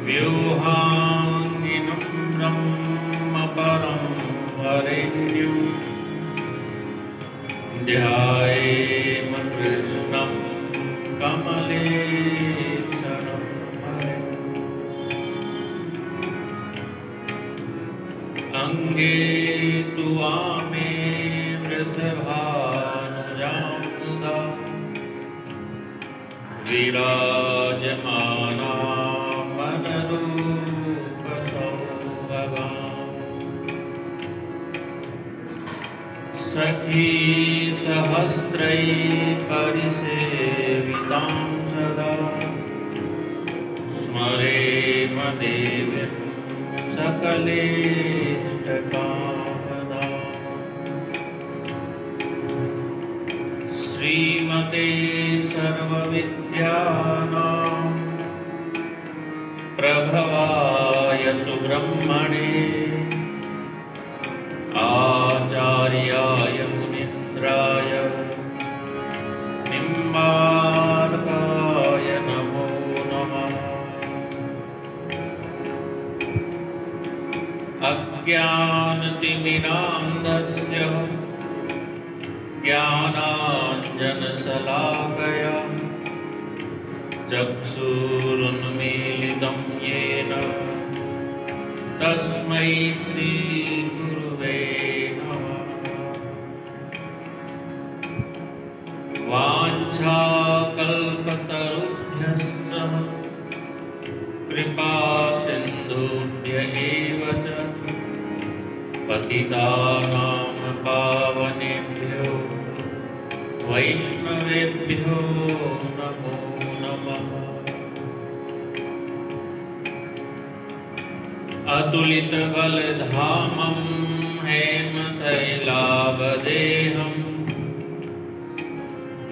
व्यूहाङ्गिनं ब्रह्मपरं वरेण्यं ध्यायेम कृष्णं कमलेक्षणं अङ्गे तु वामे वृषभानुजां मुदा विराजमाना सखी सहस्रै परिसेवितां सदा स्मरेम देवीं सकलेष्टकामदां श्रीमते सर्वविद्यानां प्रभवाय सुब्रह्मणे आचार्याय मुनीन्द्राय निम्बार्काय नमो नमः। अज्ञानतिमिरान्धस्य ज्ञानाञ्जनशलाकया चक्षुरुन्मीलितं येन तस्मै श्रीगुरुवे वाञ्छाकल्पतरुभ्यश्च कृपासिन्धुभ्य एव च पतितानां पावनेभ्यो वैष्णवेभ्यो नमो नमः। अतुलितबलधामं हेमशैलावदेहं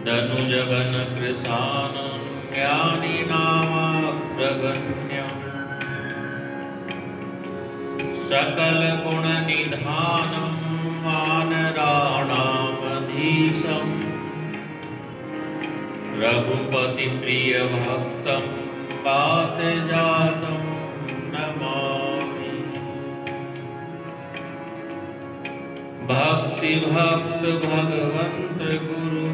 दनुजवनकृशानं ज्ञानिनामाग्रगण्यं सकलगुणनिधानं वानराणामधीशं रघुपतिप्रियभक्तं पातजातं नमामि। भक्तिभक्त भगवंत गुरु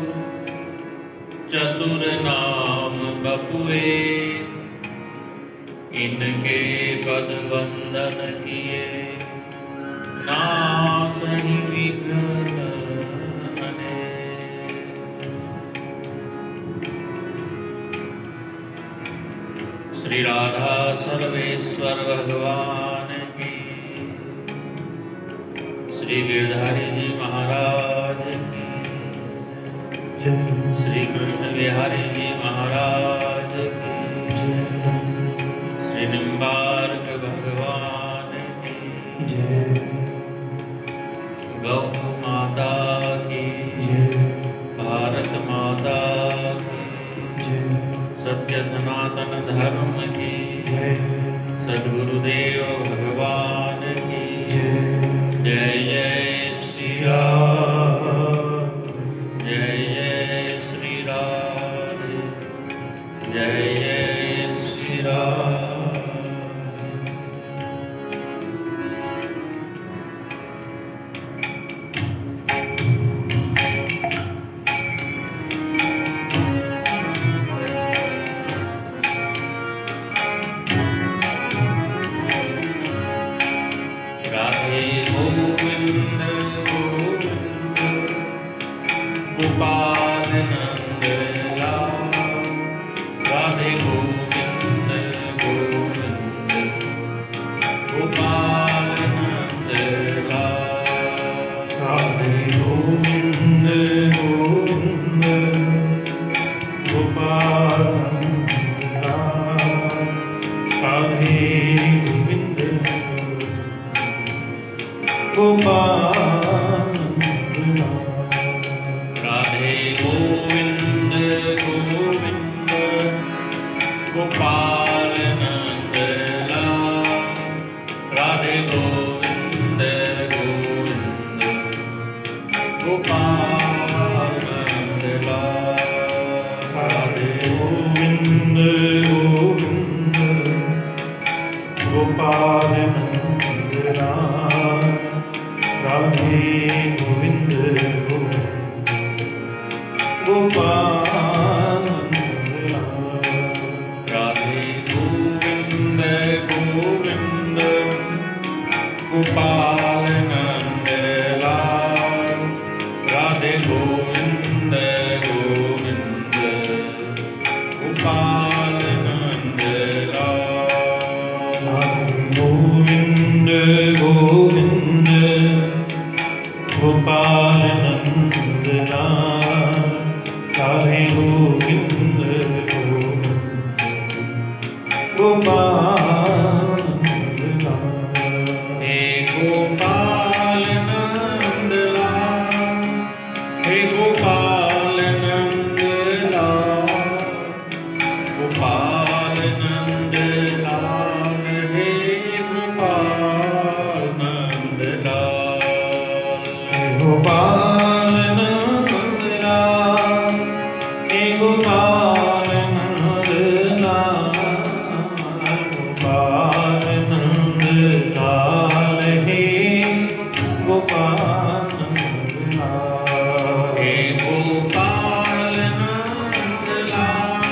चतुर नाम बपुए इनके पद वंदन किए नासहि विघ्न अनेक। श्री राधा सर्वेश्वर भगवान की, श्री गिरधारी जी महाराज की, श्री कृष्ण बिहारी जी महाराज की, श्री निम्बार्क भगवान की, गौ माता की, भारत माता की, सत्य सनातन धर्म की, सद्गुरुदेव भगवान की जय जय श्री राम, जय जय श्री राधे, जय जय श्री राम। राधे गोविंद गोविंद गोपाल नंद लाल, राधे गोविंद गोविंद गोपाल नंद लाल, राधे गोविंद गोविंद गोपाल नंद लाल, राधे गोविंद गोपाल राधे गोविंद गोविंद गोपाल नंद लाल, राधे गोविंद गोविंद गोपाल नंद लाल, राधे गोविंद गोविंद गोपाल नंद लाल। गोविंद गोविंद गोपाल नंद लाल, राधे गोविंद गोविंद गोपाल नंद लाल। हे गोपाल नंद लाल, हे गोपाल नंद लाल, गोपाल नंद लाल, हे गोपाल नंद लाल। हे गोपाल नंद लाल, हे गोपाल नंद लाल, गोपाल नंद लाल, हे गोपाल नंद लाल। हे गोपाल नंद लाल,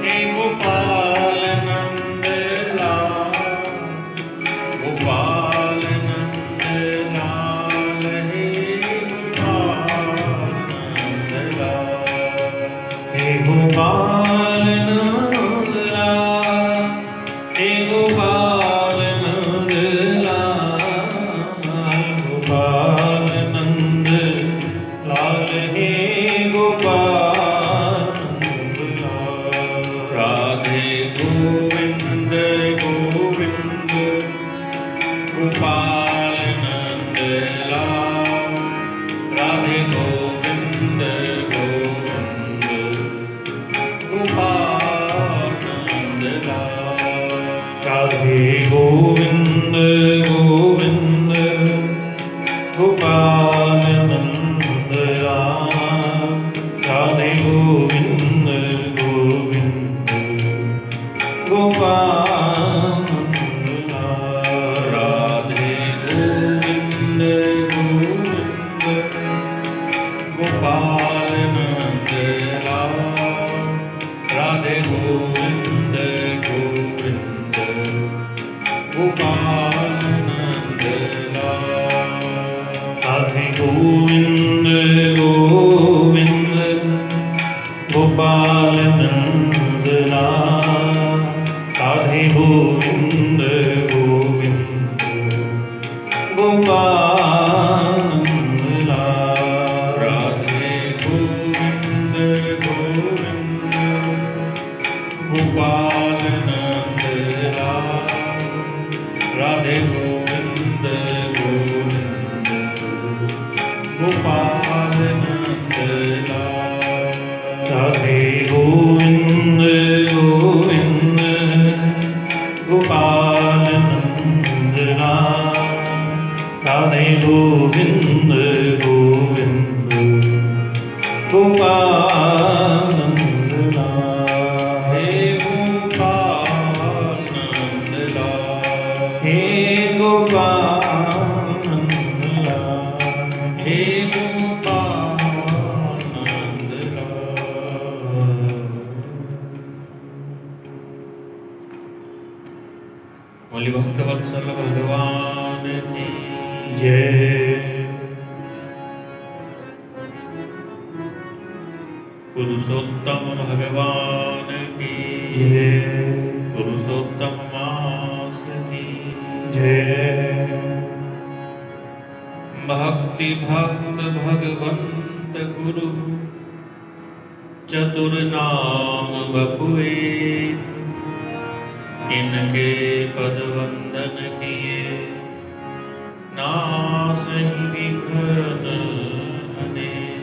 हे गोपाल नंद लाल, गोपाल नंद लाल, हे गोपाल नंद लाल। हे गोपाल नंद लाल, हे गोपाल नंद लाल, गोपाल नंद लाल, हे गोपाल नंद लाल। राधे गोविंद गोविंद गोपाल नंद लाल, राधे गोविंद गोविंद गोपाल नंद लाल। राधे गोविंद गोविंद गोपाल नंद लाल, राधे गोविंद गोविंद गोपाल नंद लाल। राधे गोविंद गोविंद गोपाल नंद लाल, राधे गोविंद गोविंद गोपाल नंद लाल। राधे गोविंद गोविंद गोपाल नंद लाल, राधे गोविंद गोविंद गोपाल नंद लाल। राधे गोविंद गोविंद गोपाल नंद लाल, राधे गोविंद गोविंद गोपाल नंद लाल। राधे गोविंद गोविंद गोपाल नंद लाल, राधे गोविंद गोविंद गोपाल नंद लाल। हे गोपाल नंद लाल, हे गोपाल नंद लाल, हे गोपाल नंद लाल। बोली भक्तवत्सल भगवान की जय। पुरुषोत्तम भगवान की जय पुरुषोत्तम मास की जय। भक्ति भक्त भगवंत गुरु चतुर नाम बपुए, इनके पद वंदन किए नासहि विघ्न अनेक।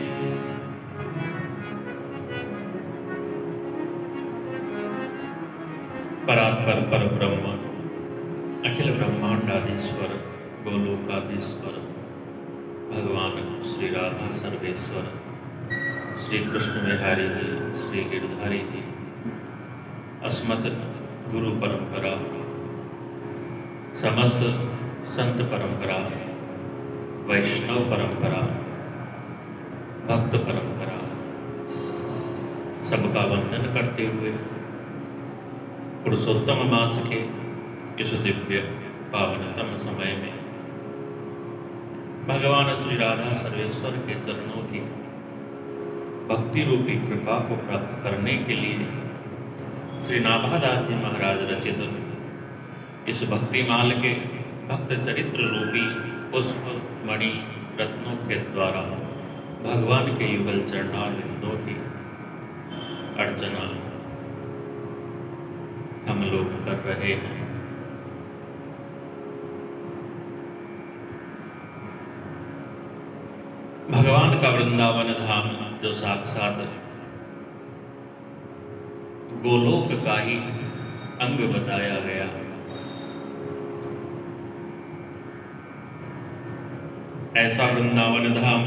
परात्पर पर ब्रह्म अखिल ब्रह्मांडाधीश्वर गोलोकाधीश्वर भगवान श्री राधा सर्वेश्वर श्री कृष्ण विहारी जी श्री गिरधारी जी अस्मत् गुरु परंपरा समस्त संत परंपरा वैष्णव परंपरा भक्त परंपरा सबका वंदन करते हुए पुरुषोत्तम मास के इस दिव्य पावनतम समय में भगवान श्री राधा सर्वेश्वर के चरणों की भक्ति रूपी कृपा को प्राप्त करने के लिए श्री नाभादास जी महाराज रचित इस भक्तिमाल के भक्त चरित्र रूपी पुष्प मणि रत्नों के द्वारा भगवान के युगल चरणारविंदों की अर्चना हम लोग कर रहे हैं। भगवान का वृंदावन धाम जो साक्षात गोलोक का ही अंग बताया गया, ऐसा वृंदावन धाम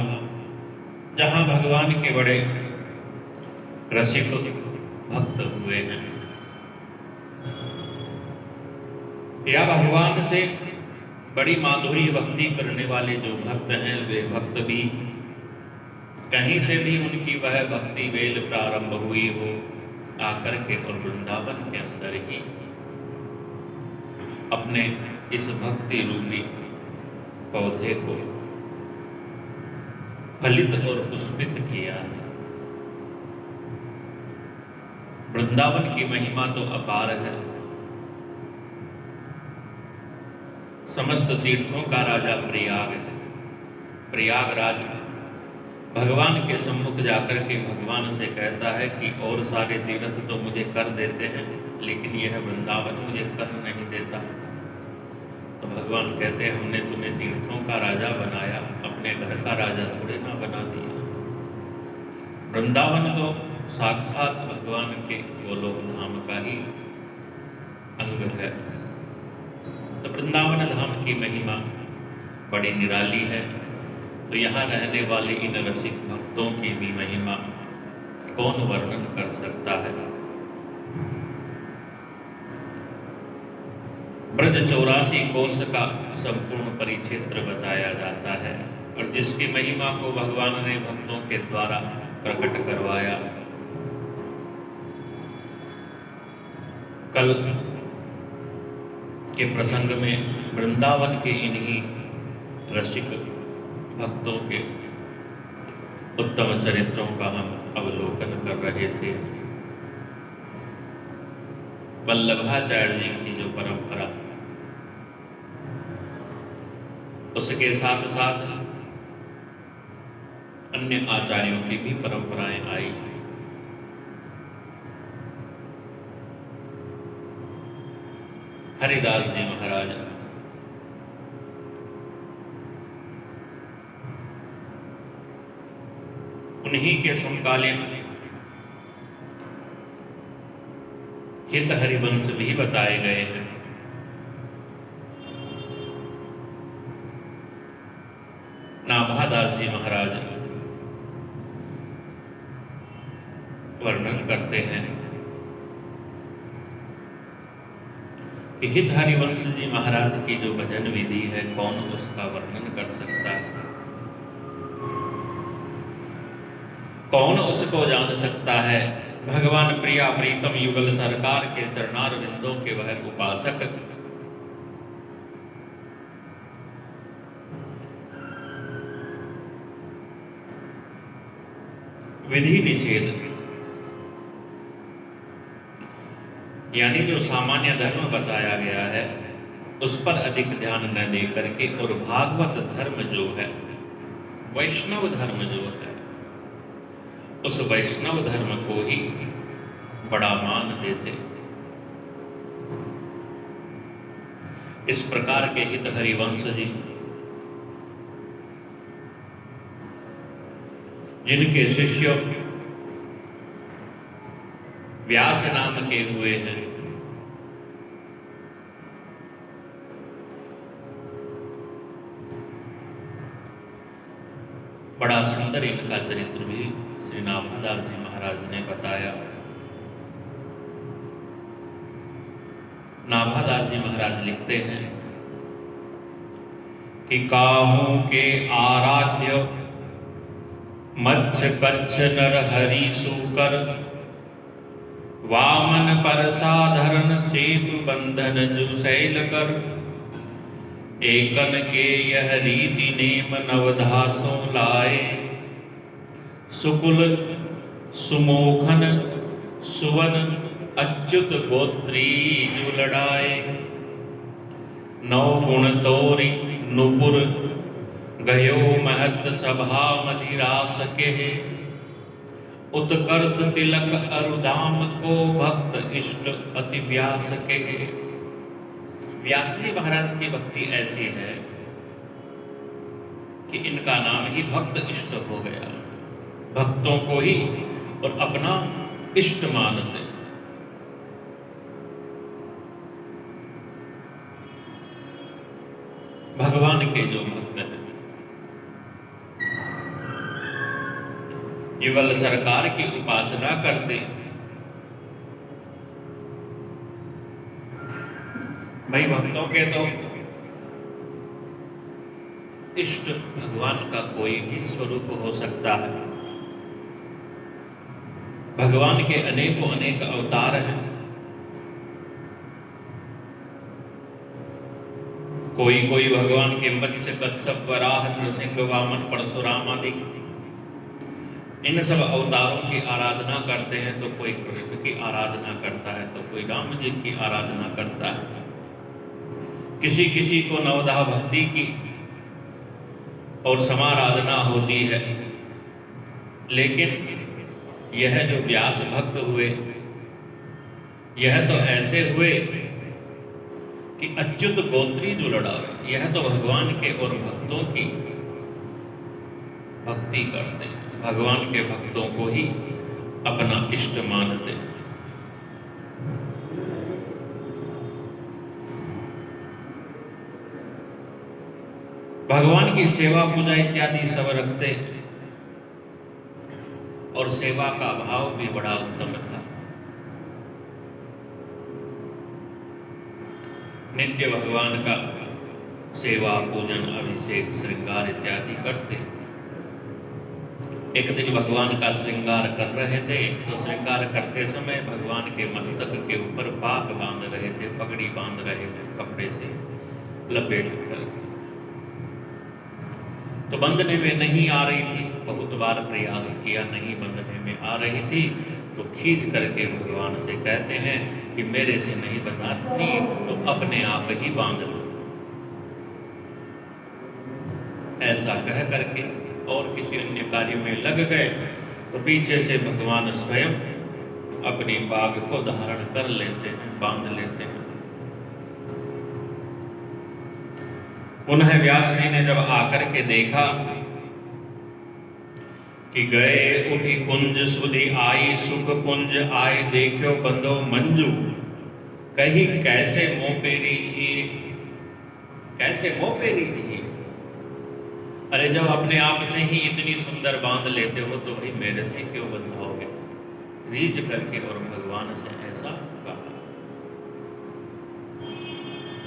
जहां भगवान के बड़े रसिक भक्त हुए हैं, या भगवान से बड़ी माधुरी भक्ति करने वाले जो भक्त हैं, वे भक्त भी कहीं से भी उनकी वह भक्ति वेल प्रारंभ हुई हो, आकर के और वृंदावन के अंदर ही अपने इस भक्ति रूपी पौधे को फलित और पुष्पित किया। वृंदावन की महिमा तो अपार है। समस्त तीर्थों का राजा प्रयाग है। प्रयागराज भगवान के सम्मुख जाकर के भगवान से कहता है कि और सारे तीर्थ तो मुझे कर देते हैं, लेकिन यह वृंदावन मुझे कर नहीं देता। तो भगवान कहते हैं, हमने तुम्हें तीर्थों का राजा बनाया, अपने घर का राजा थोड़े ना बना दिया। वृंदावन तो साक्षात भगवान के गोलोक धाम का ही अंग है। तो वृंदावन धाम की महिमा बड़ी निराली है। तो यहाँ रहने वाले इन रसिक भक्तों की भी महिमा कौन वर्णन कर सकता है। ब्रज 84 कोस का संपूर्ण परिक्षेत्र बताया जाता है, और जिसकी महिमा को भगवान ने भक्तों के द्वारा प्रकट करवाया। कल के प्रसंग में वृंदावन के इन्हीं रसिक भक्तों के उत्तम चरित्रों का हम अवलोकन कर रहे थे। वल्लभाचार्य जी की जो परंपरा, उसके साथ साथ अन्य आचार्यों की भी परंपराएं आई। हरिदास जी महाराज उन्हीं के समकालीन हित हरिवंश भी बताए गए हैं। नाभादास जी महाराज वर्णन करते हैं कि हित हरिवंश जी महाराज की जो भजन विधि है, कौन उसका वर्णन कर सकता है, कौन उसको जान सकता है। भगवान प्रिया प्रीतम युगल सरकार के चरणार बिंदों के वह उपासक विधि निषेध, यानी जो सामान्य धर्म बताया गया है उस पर अधिक ध्यान न दे करके, और भागवत धर्म जो है, वैष्णव धर्म जो है, उस वैष्णव धर्म को ही बड़ा मान देते। इस प्रकार के हित हरिवंश जी, जिनके शिष्य व्यास नाम के हुए हैं, बड़ा सुंदर इनका चरित्र भी श्री नाभादास जी महाराज ने बताया। नाभादास जी महाराज लिखते हैं कि काहू के आराध्य मच्छ कच्छ नर हरि सूकर, वामन पर साधरण सेतु बंधन जुसैल कर, एकन के यह रीति नेम नवधासों लाए, सुकुल सुमोखन सुवन अच्युत गोत्री जो लड़ाए, नौ गुण तोरी नुपुर गयो महत सभा मदिरास के, उत्कर्ष तिलक अरुदाम को भक्त इष्ट अति व्यास के। व्यास जी महाराज की भक्ति ऐसी है कि इनका नाम ही भक्त इष्ट हो गया। भक्तों को ही और अपना इष्ट मानते। भगवान के जो भक्त हैं, युगल सरकार की उपासना करते। भाई भक्तों के तो इष्ट भगवान का कोई भी स्वरूप हो सकता है। भगवान के अनेकों अनेक अवतार हैं। कोई कोई भगवान के मत्स्य कच्छप वराह नृसिंह वामन परशुराम आदि इन सब अवतारों की आराधना करते हैं। तो कोई कृष्ण की आराधना करता है, तो कोई राम जी की आराधना करता है। किसी किसी को नवधा भक्ति की और समाराधना होती है। लेकिन यह जो व्यास भक्त हुए, यह तो ऐसे हुए कि अच्युत गोत्री जो लड़ावे। यह तो भगवान के और भक्तों की भक्ति करते हैं, भगवान के भक्तों को ही अपना इष्ट मानते। भगवान की सेवा पूजा इत्यादि सब रखते और सेवा का भाव भी बड़ा उत्तम था। नित्य भगवान का सेवा पूजन अभिषेक श्रृंगार इत्यादि करते। एक दिन भगवान का श्रृंगार कर रहे थे, तो श्रृंगार करते समय भगवान के मस्तक के ऊपर पाग बांध रहे थे, पगड़ी बांध रहे थे कपड़े से लपेट कर। तो बंधने में नहीं आ रही थी, बहुत बार प्रयास किया, नहीं बंधने में आ रही थी। तो खींच करके भगवान से कहते हैं कि मेरे से नहीं बंधाती तो अपने आप ही बांध लो। ऐसा कह करके और किसी अन्य कार्य में लग गए, तो पीछे से भगवान स्वयं अपनी पाग को धारण कर लेते हैं, बांध लेते हैं। उन्हें व्यास जी ने जब आकर के देखा कि गए उठी कुंज सुधि आई सुख कुंज आए, देखो बंदो मंजू कही कैसे मोह पेरी थी, कैसे मोह पेरी थी। अरे जब अपने आप से ही इतनी सुंदर बांध लेते हो तो भाई मेरे से क्यों बंधाओगे। रीझ करके और भगवान से ऐसा कहा,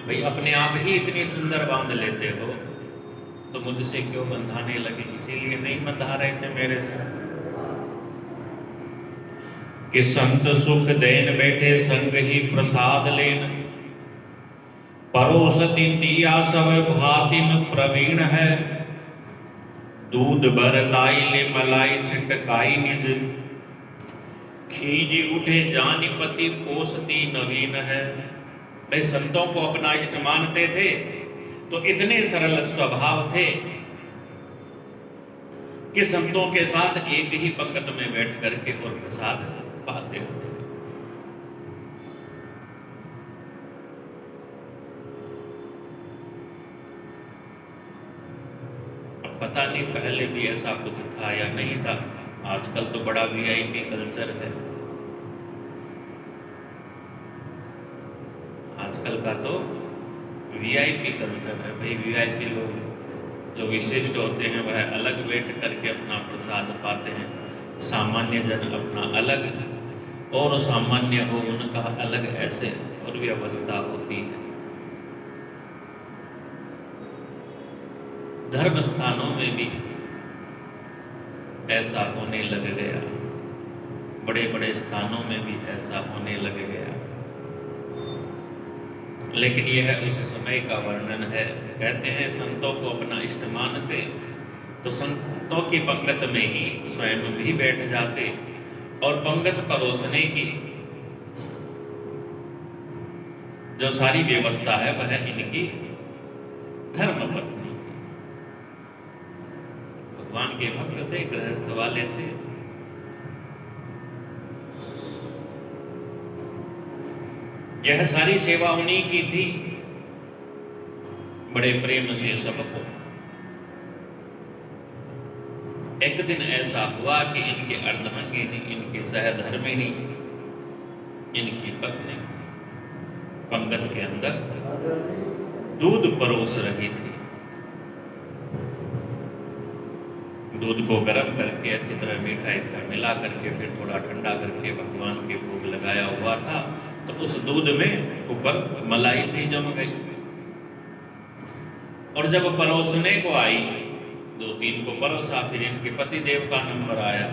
भाई अपने आप ही इतनी सुंदर बांध लेते हो तो मुझसे क्यों बंधाने लगे। इसीलिए नहीं बंधा रहे थे मेरे से कि संत सुख देन बैठे संग ही प्रसाद लेन, परोसती दिया सब भातिन प्रवीण है, दूध बरताई ले मलाई छिटकाई निज, खींच उठे जानिपति पोसती नवीन है। भाई संतों को अपना इष्ट मानते थे तो इतने सरल स्वभाव थे कि संतों के साथ एक ही पंगत में बैठ करके और प्रसाद पाते थे। अब पता नहीं पहले भी ऐसा कुछ था या नहीं था। आजकल तो बड़ा वीआईपी कल्चर है। आजकल का तो वीआईपी कल्चर है। भाई वीआईपी लोग जो विशिष्ट होते हैं वह अलग बैठ करके अपना प्रसाद पाते हैं, सामान्य जन अपना अलग, और सामान्य हो उनका अलग, ऐसे और व्यवस्था होती है। धर्म स्थानों में भी ऐसा होने लग गया, बड़े बड़े स्थानों में भी ऐसा होने लग गया। लेकिन यह उस समय का वर्णन है। कहते हैं संतों को अपना इष्ट मानते तो संतों की पंगत में ही स्वयं भी बैठ जाते और पंगत परोसने की जो सारी व्यवस्था है वह इनकी धर्म पत्नी की। भगवान के भक्त थे, गृहस्थ वाले थे। यह सारी सेवा उन्हीं की थी, बड़े प्रेम से सबको। एक दिन ऐसा हुआ कि इनके अर्धांगिनी, इनके सहधर्मिणी, इनकी पत्नी पंगत के अंदर दूध परोस रही थी। दूध को गर्म करके अच्छी तरह मीठा इतना मिला करके फिर थोड़ा ठंडा करके भगवान के भोग लगाया हुआ था। तो उस दूध में ऊपर मलाई भी जम गई। और जब परोसने को आई, 2-3 को परोसा, फिर इनके पति देव का नंबर आया।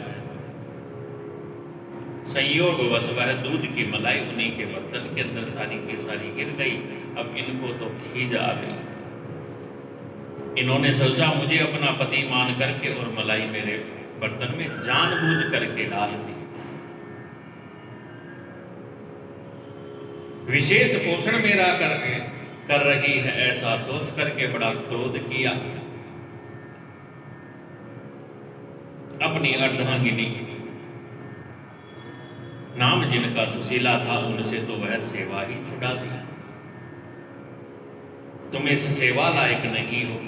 संयोगवश वह दूध की मलाई उन्हीं के बर्तन के अंदर सारी की सारी गिर गई। अब इनको तो खीज आ गई। इन्होंने सोचा मुझे अपना पति मान करके और मलाई मेरे बर्तन में जानबूझ करके डाल दी। विशेष पोषण मेरा कर रही है, ऐसा सोच करके बड़ा क्रोध किया। अपनी अर्धांगिनी, नाम जिनका सुशीला था, उनसे तो वह सेवा ही छुड़ा दी। तुम इस सेवा लायक नहीं हो।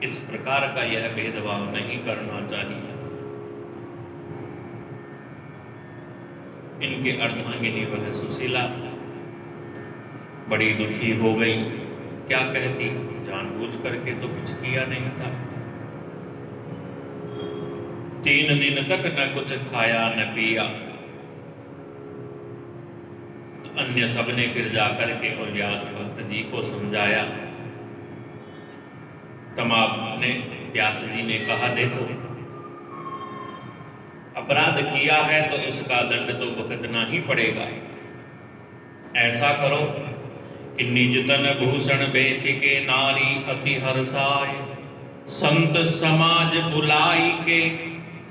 इस प्रकार का यह भेदभाव नहीं करना चाहिए। इनके अर्धांगिनी वह सुशीला बड़ी दुखी हो गई। क्या कहती, जानबूझ करके तो कुछ किया नहीं था। 3 दिन तक न कुछ खाया न पिया। अन्य सबने फिर जाकर के और व्यास भक्त जी को समझाया। तमाम ने, व्यास जी ने कहा, देखो अपराध किया है तो उसका दंड तो भुगतना ही पड़ेगा। ऐसा करो कि निज तन भूषण बेच के नारी अति हर्षाय, संत समाज बुलाई के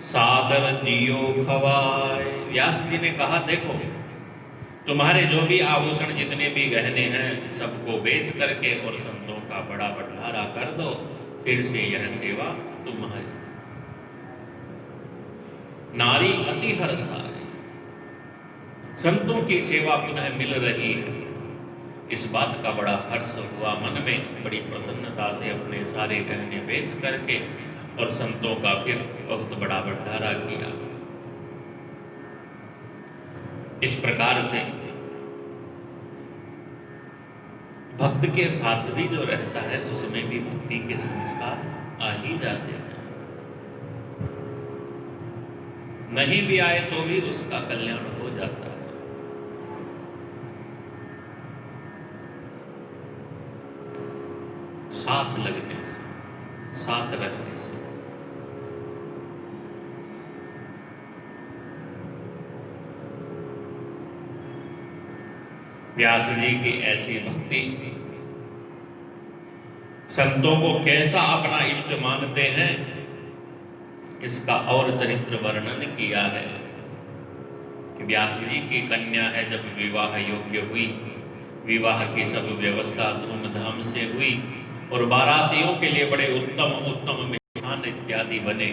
सादर दियो खवाए। व्यास जी ने कहा, देखो तुम्हारे जो भी आभूषण, जितने भी गहने हैं, सबको बेच करके और संतों का बड़ा भंडारा कर दो। फिर से यह सेवा तुम्हारी। नारी अति हर्षाय, संतों की सेवा पुनः मिल रही है। इस बात का बड़ा हर्ष हुआ मन में। बड़ी प्रसन्नता से अपने सारे गहने बेच करके और संतों का फिर बहुत बड़ा भंडारा किया। इस प्रकार से भक्त के साथ भी जो रहता है उसमें भी भक्ति के संस्कार आ ही जाते हैं। नहीं भी आए तो भी उसका कल्याण हो जाता है। साथ लगने से, साथ रहने से। व्यास जी की ऐसी भक्ति, संतों को कैसा अपना इष्ट मानते हैं, इसका और चरित्र वर्णन किया है कि व्यास जी की कन्या है जब विवाह योग्य हुई, विवाह की सब व्यवस्था धूमधाम से हुई और बारातियों के लिए बड़े उत्तम उत्तम मिष्ठान इत्यादि बने।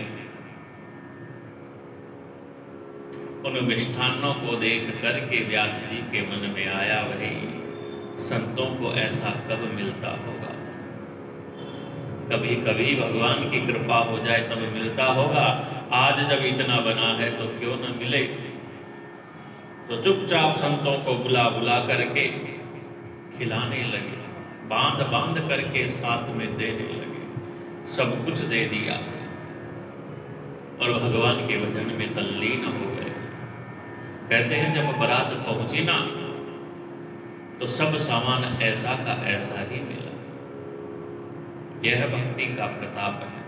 उन मिष्ठानों को देख करके व्यास जी के मन में आया, वही संतों को ऐसा कब मिलता होगा। कभी कभी भगवान की कृपा हो जाए तब मिलता होगा। आज जब इतना बना है तो क्यों न मिले। तो चुपचाप संतों को बुला बुला करके खिलाने लगे, बांध बांध करके साथ में देने लगे, सब कुछ दे दिया और भगवान के भजन में तल्लीन हो गए। कहते हैं जब बारात पहुंची ना तो सब सामान ऐसा का ऐसा ही मिला। यह भक्ति का प्रताप है।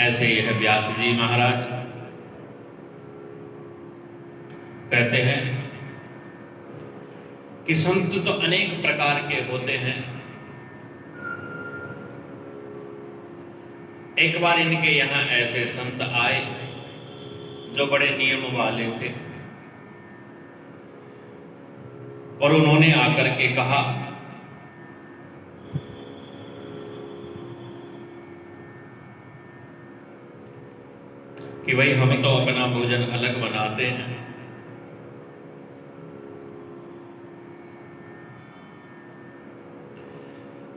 ऐसे यह व्यास जी महाराज कहते हैं कि संत तो अनेक प्रकार के होते हैं। एक बार इनके यहाँ ऐसे संत आए जो बड़े नियम वाले थे, और उन्होंने आकर के कहा कि भाई हम तो अपना भोजन अलग बनाते हैं,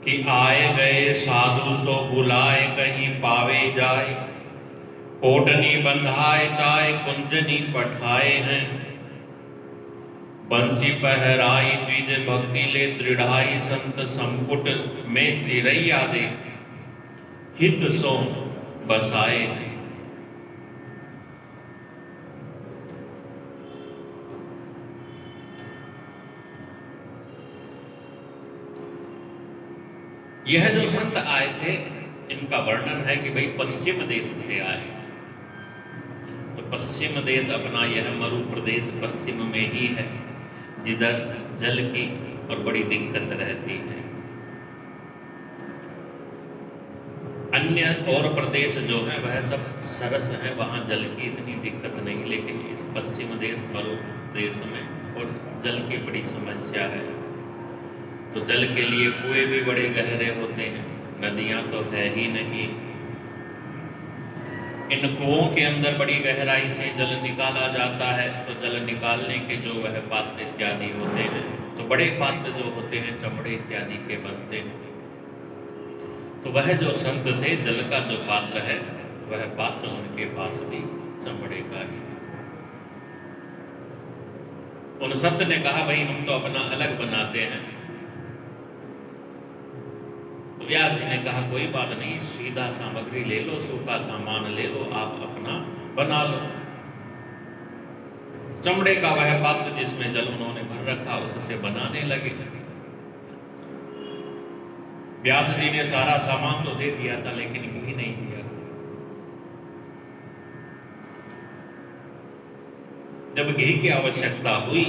कि आए गए साधु सो बुलाए कहीं पावे जाए, कोटनी बंधाए चाय कुंजनी पठाए हैं, बंसी पहराई द्विज भक्ति ले दृढ़ाई, संत संपुट में चिरैया दे हित सो बसाए। यह जो संत आए थे, इनका वर्णन है कि भाई पश्चिम देश से आए। तो पश्चिम देश अपना यह मरु प्रदेश पश्चिम में ही है, जिधर जल की और बड़ी दिक्कत रहती है। अन्य और प्रदेश जो है वह सब सरस है, वहां जल की इतनी दिक्कत नहीं, लेकिन इस पश्चिम देश मरु देश में और जल की बड़ी समस्या है। तो जल के लिए कुएं भी बड़े गहरे होते हैं, नदियां तो है ही नहीं। इन कुओं के अंदर बड़ी गहराई से जल निकाला जाता है, तो जल निकालने के जो वह पात्र इत्यादि होते हैं, तो बड़े पात्र जो होते हैं चमड़े इत्यादि के बनते हैं। तो वह जो संत थे, जल का जो पात्र है वह पात्र उनके पास भी चमड़े का ही। उन संत ने कहा भाई हम तो अपना अलग बनाते हैं। तो व्यास जी ने कहा कोई बात नहीं, सीधा सामग्री ले लो, सूखा सामान ले लो, आप अपना बना लो। चमड़े का वह पात्र जिसमें जल उन्होंने भर रखा, उससे बनाने लगे। व्यास जी ने सारा सामान तो दे दिया था, लेकिन घी नहीं दिया। जब घी की आवश्यकता हुई,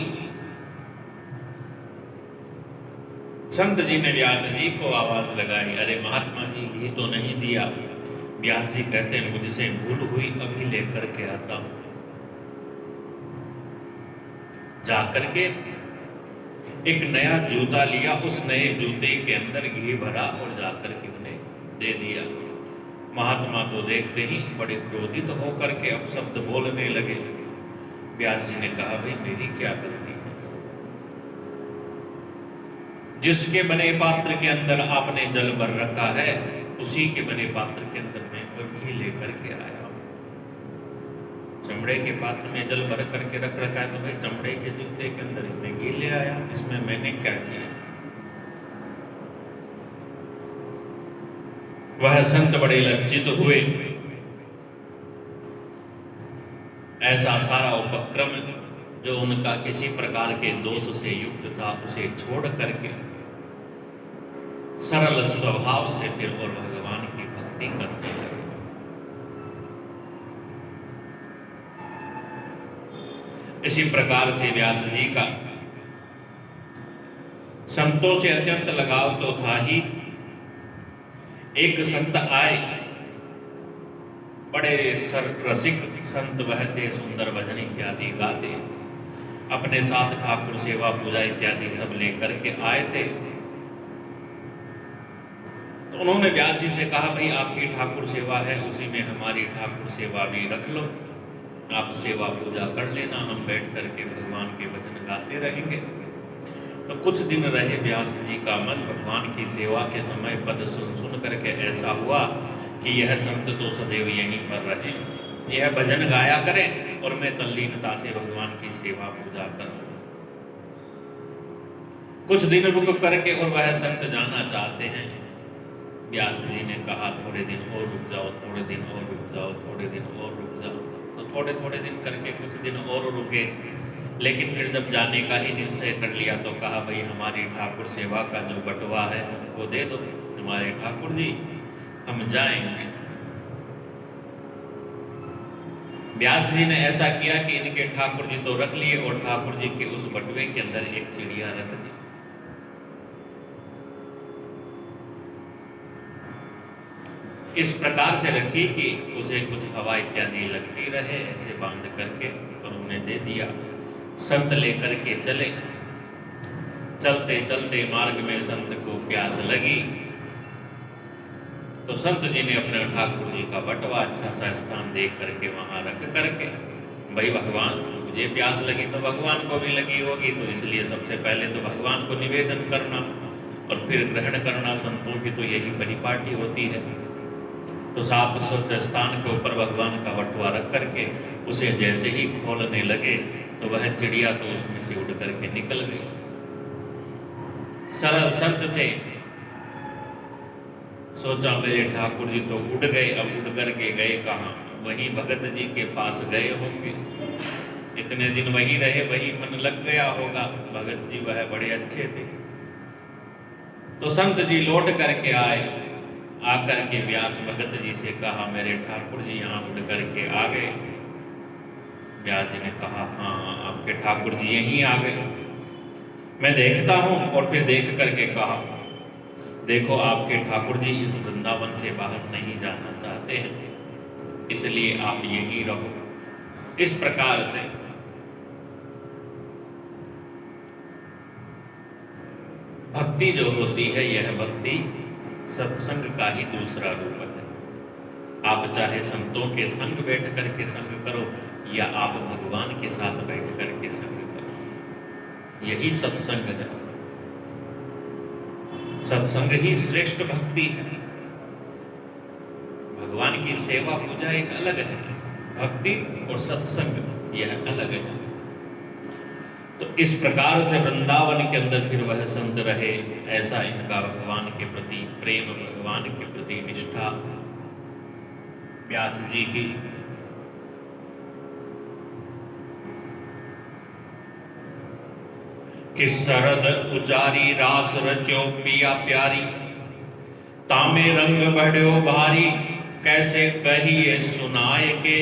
संत जी ने व्यास जी को आवाज लगाई, अरे महात्मा जी घी तो नहीं दिया। व्यास जी कहते हैं मुझसे भूल हुई, अभी लेकर के आता हूं। जाकर के एक नया जूता लिया, उस नए जूते के अंदर घी भरा और जाकर के उन्हें दे दिया। महात्मा तो देखते ही बड़े क्रोधित होकर के अब शब्द बोलने लगे। व्यास जी ने कहा भाई मेरी क्या गलती है, जिसके बने पात्र के अंदर आपने जल भर रखा है, उसी के बने पात्र के अंदर मैं घी लेकर के आया। चमड़े के पात्र में जल भर करके रख रखा है, तो भाई चमड़े के जूते के अंदर मैं घी ले आया, इसमें मैंने क्या किया। वह संत बड़े लज्जित हुए। ऐसा सारा उपक्रम जो उनका किसी प्रकार के दोष से युक्त था, उसे छोड़ करके सरल स्वभाव से फिर और भगवान की भक्ति करने लगे। इसी प्रकार से व्यास जी का संतों से अत्यंत लगाव तो था ही। एक संत आए, बड़े रसिक संत वह थे, सुंदर भजन इत्यादि गाते, अपने साथ ठाकुर सेवा पूजा इत्यादि सब लेकर के आए थे। तो उन्होंने व्यास जी से कहा भाई आपकी ठाकुर सेवा है, उसी में हमारी ठाकुर सेवा भी रख लो, आप सेवा पूजा कर लेना, हम बैठ करके भगवान के भजन गाते रहेंगे। तो कुछ दिन रहे व्यास जी का मन भगवान की सेवा के समय पद सुन सुन करके ऐसा हुआ कि यह संत तो सदैव यहीं पर रहे, यह भजन गाया करें और मैं तल्लीनता से भगवान की सेवा पूजा करूं। कुछ दिन रुक करके और वह संत जाना चाहते हैं। व्यास जी ने कहा थोड़े दिन और रुक जाओ, थोड़े दिन और रुक जाओ, थोड़े दिन और रुक जाओ। तो थोड़े थोड़े दिन करके कुछ दिन और रुके, लेकिन फिर जब जाने का ही निश्चय कर लिया तो कहा भाई हमारी ठाकुर सेवा का जो बटवा है वो दे दो हमारे ठाकुर जी, हम जाएंगे। व्यास जी ने ऐसा किया कि इनके ठाकुर जी तो रख लिए और ठाकुर जी के उस बटवे के अंदर एक चिड़िया रख दी। इस प्रकार से रखी कि उसे कुछ हवा इत्यादि लगती रहे, ऐसे बांध करके और उन्हें दे दिया। संत लेकर के चले। चलते चलते मार्ग में संत को प्यास लगी, तो संत जी ने अपने ठाकुर जी का बटवा अच्छा सा स्थान देख करके वहां रख करके, भाई भगवान मुझे प्यास लगी तो भगवान को भी लगी होगी, तो इसलिए सबसे पहले तो भगवान को निवेदन करना और फिर ग्रहण करना, संतों की तो यही परिपाटी होती है। तो साफ स्वच्छ स्थान के ऊपर भगवान का बटुआ रख करके उसे जैसे ही खोलने लगे तो वह चिड़िया तो उसमें से उड़ करके निकल गई। सरल संत थे, सोचा मेरे ठाकुर जी तो उड़ गए, अब उड़ करके गए कहाँ? वहीं भगत जी के पास गए होंगे, इतने दिन वहीं रहे, वहीं मन लग गया होगा। भगत जी वह बड़े अच्छे थे। तो संत जी लौट करके आए, आकर के व्यास भगत जी से कहा मेरे ठाकुर जी यहाँ उड़ करके आ गए। व्यास जी ने कहा हाँ आपके ठाकुर जी यहीं आ गए, मैं देखता हूँ। और फिर देख करके कहा देखो आपके ठाकुर जी इस वृंदावन से बाहर नहीं जाना चाहते हैं, इसलिए आप यहीं रहो। इस प्रकार से भक्ति जो होती है, यह भक्ति सत्संग का ही दूसरा रूप है। आप चाहे संतों के संग बैठ करके संग करो या आप भगवान के साथ बैठ करके संग करो, यही सत्संग है। सत्संग ही श्रेष्ठ भक्ति है। भगवान की सेवा पूजा एक अलग है, भक्ति और सत्संग यह अलग है। तो इस प्रकार से वृंदावन के अंदर फिर वह संत रहे। ऐसा इनका भगवान के प्रति प्रेम, भगवान के प्रति निष्ठा व्यास जी की। कि सरद उचारी रास रचो पिया प्यारी, तामे रंग बढ़ो भारी, कैसे कहिए सुनाए के,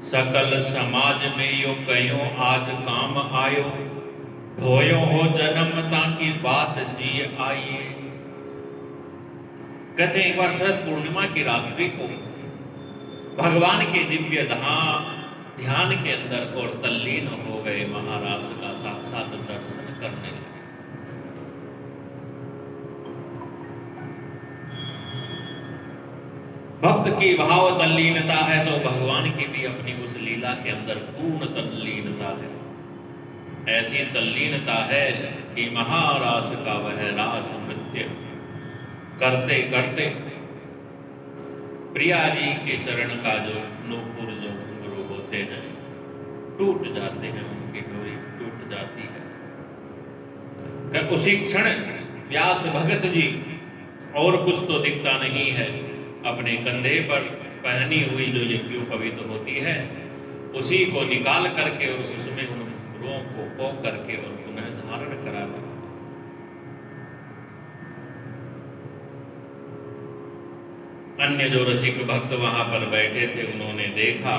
सकल समाज में यो कयो आज काम आयो, होयो हो जन्म ताकि बात जी आइए। कहते हैं एक बार शरद पूर्णिमा की रात्रि को भगवान के दिव्य ध्यान के अंदर और तल्लीन हो गए, महाराज का साक्षात दर्शन करने लगे। भक्त की भाव तल्लीनता है तो भगवान की भी अपनी उस लीला के अंदर पूर्ण तल्लीनता है। ऐसी तल्लीनता है कि महारास का वह रास नृत्य करते करते प्रिया जी के चरण का जो नूपुर जो घुंघरू होते हैं टूट जाते हैं, उनकी डोरी टूट जाती है। उसी क्षण व्यास भगत जी, और कुछ तो दिखता नहीं है, अपने कंधे पर पहनी हुई जो यज्ञोपवीत होती है उसी को निकाल करके और उसमें उन घुंघरुओं को पोंछ करके और पुनः धारण करा दिया। अन्य जो रसिक भक्त वहां पर बैठे थे उन्होंने देखा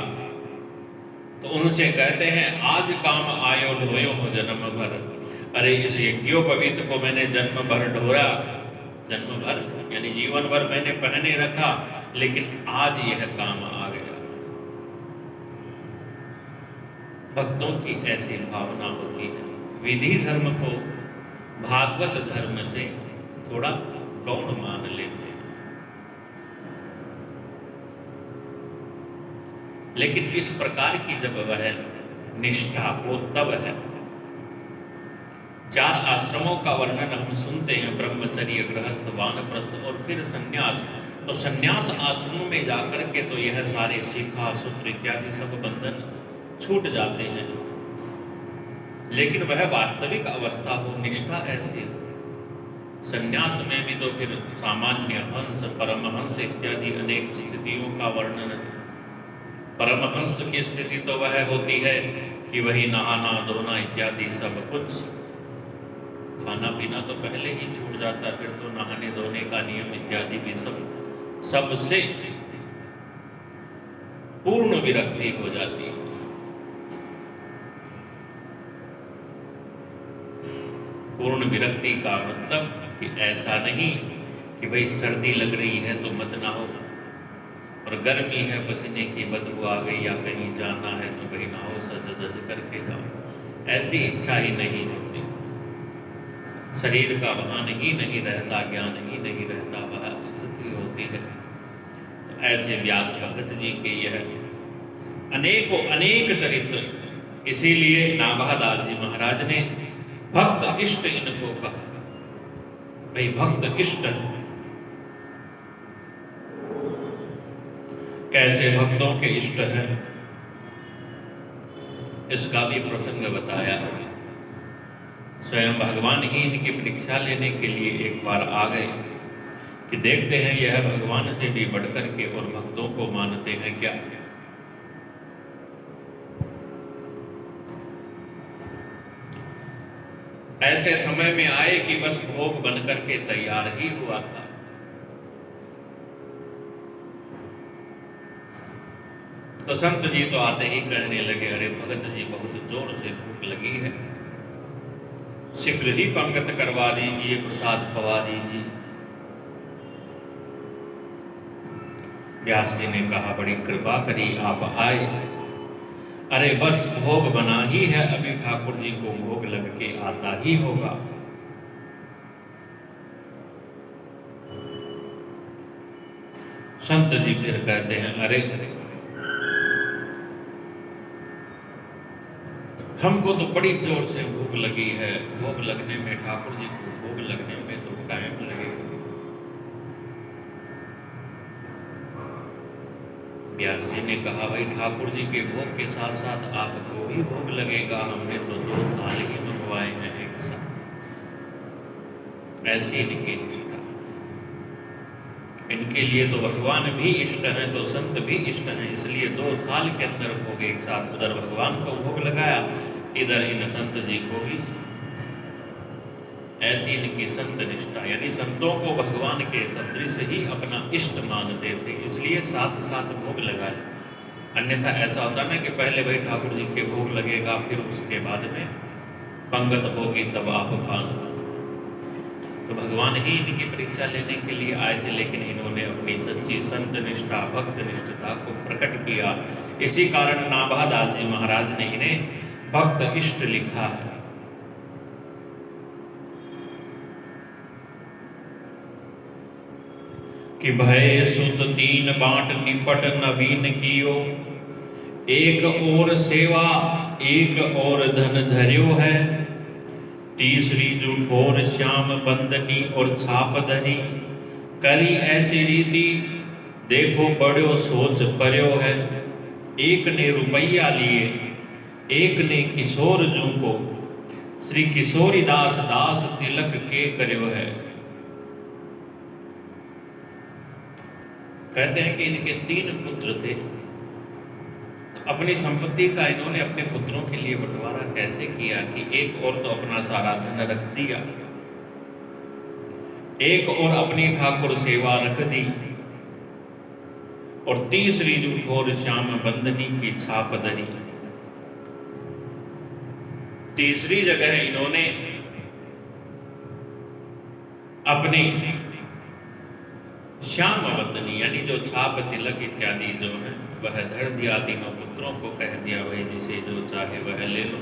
तो उनसे कहते हैं आज काम आयो ढोयो हो जन्म भर। अरे इस यज्ञोपवीत को मैंने जन्म भर ढोया, जन्म भर यानी जीवन भर मैंने पहने रखा, लेकिन आज यह काम आ गया। भक्तों की ऐसी भावना होती है। विधि धर्म को भागवत धर्म से थोड़ा गौण मान लेते हैं, लेकिन इस प्रकार की जब वह निष्ठा हो तब है। 4 आश्रमों का वर्णन हम सुनते हैं, ब्रह्मचर्य, गृहस्थ, वानप्रस्थ और फिर संन्यास। तो संन्यास आश्रम में जाकर के तो यह सारे शिखा सूत्र इत्यादि सब बंधन छूट जाते हैं, लेकिन वह वास्तविक अवस्था हो, निष्ठा ऐसी हो। संन्यास में भी तो फिर सामान्य हंस, परमहंस इत्यादि अनेक स्थितियों का वर्णन है। परमहंस की स्थिति तो वह होती है कि वही नहाना धोना इत्यादि सब कुछ, खाना पीना तो पहले ही छूट जाता, फिर तो नहाने धोने का नियम इत्यादि भी सबसे पूर्ण विरक्ति हो जाती है। पूर्ण विरक्ति का मतलब कि ऐसा नहीं कि भाई सर्दी लग रही है तो मत नहाओ, और गर्मी है पसीने की बदबू आ गई या कहीं जाना है तो भाई नहाओ, सज धज करके जाओ। ऐसी इच्छा ही नहीं होती, शरीर का भान ही नहीं रहता, ज्ञान ही नहीं रहता, वह स्थिति होती है। तो ऐसे व्यास भगत जी के यह अनेकों अनेक चरित्र, इसीलिए नाभादास जी महाराज ने भक्त इष्ट इनको कहा। भाई भक्त इष्ट कैसे भक्तों के इष्ट हैं, इसका भी प्रसंग बताया। स्वयं भगवान ही इनकी परीक्षा लेने के लिए एक बार आ गए कि देखते हैं यह भगवान से भी बढ़कर के और भक्तों को मानते हैं क्या। ऐसे समय में आए कि बस भोग बनकर के तैयार ही हुआ था। तो संत जी तो आते ही कहने लगे, अरे भगत जी बहुत जोर से भूख लगी है, शीघ्र ही पंगत करवा दीजिए, प्रसाद पवा दीजिए। व्यास जी ने कहा, बड़ी कृपा करी आप आए। अरे बस भोग बना ही है, अभी ठाकुर जी को भोग लग के आता ही होगा। संत जी फिर कहते हैं, अरे हमको तो बड़ी जोर से भूख लगी है, भोग लगने में, ठाकुर जी को भोग लगने में तो टाइम लगेगा। व्यास जी ने कहा, भाई ठाकुर जी के भोग के साथ साथ आपको भी भोग लगेगा, हमने तो 2 थाल ही मंगवाए हैं एक साथ। ऐसी इनकी निष्ठा, इनके लिए तो भगवान भी इष्ट हैं, तो संत भी इष्ट हैं, इसलिए 2 थाल के अंदर भोग एक साथ, उधर भगवान को भोग लगाया, इधर इन संत जी को भी। ऐसी इनकी संत निष्ठा, यानी संतों को भगवान के सदृश ही अपना इष्ट मानते थे, इसलिए साथ साथ भोग लगाए। अन्यथा ऐसा होता ना कि पहले भाई ठाकुर जी के भोग लगेगा, फिर उसके बाद में पंगत होगी तब आप पान। तो भगवान ही इनकी परीक्षा लेने के लिए आए थे, लेकिन इन्होंने अपनी सच्ची संत निष्ठा, भक्त निष्ठता को प्रकट किया। इसी कारण नाभादास जी महाराज ने इन्हें भक्त इष्ट लिखा है। कि भय सुत 3 बाँट निपट नवीन कियो, एक और सेवा एक और धन धर्यो है, तीसरी जुठोर श्याम बंदनी और छाप धरी, करी ऐसी रीति देखो बड़ो सोच पर्यो है। एक ने रुपया लिए, एक ने किशोर जू को, श्री किशोरीदास दास तिलक के कर्यो है। कहते हैं कि इनके 3 पुत्र थे, तो अपनी संपत्ति का इन्होंने अपने पुत्रों के लिए बंटवारा कैसे किया कि एक और तो अपना सारा धन रख दिया, एक और अपनी ठाकुर सेवा रख दी, और तीसरी जुठोर श्याम बंदनी की छाप धरी। तीसरी जगह इन्होंने अपनी श्याम बंदनी यानी जो छाप तिलक इत्यादि जो है वह धर दिया, तीनों पुत्रों को कह दिया, भाई जिसे जो चाहे वह ले लो।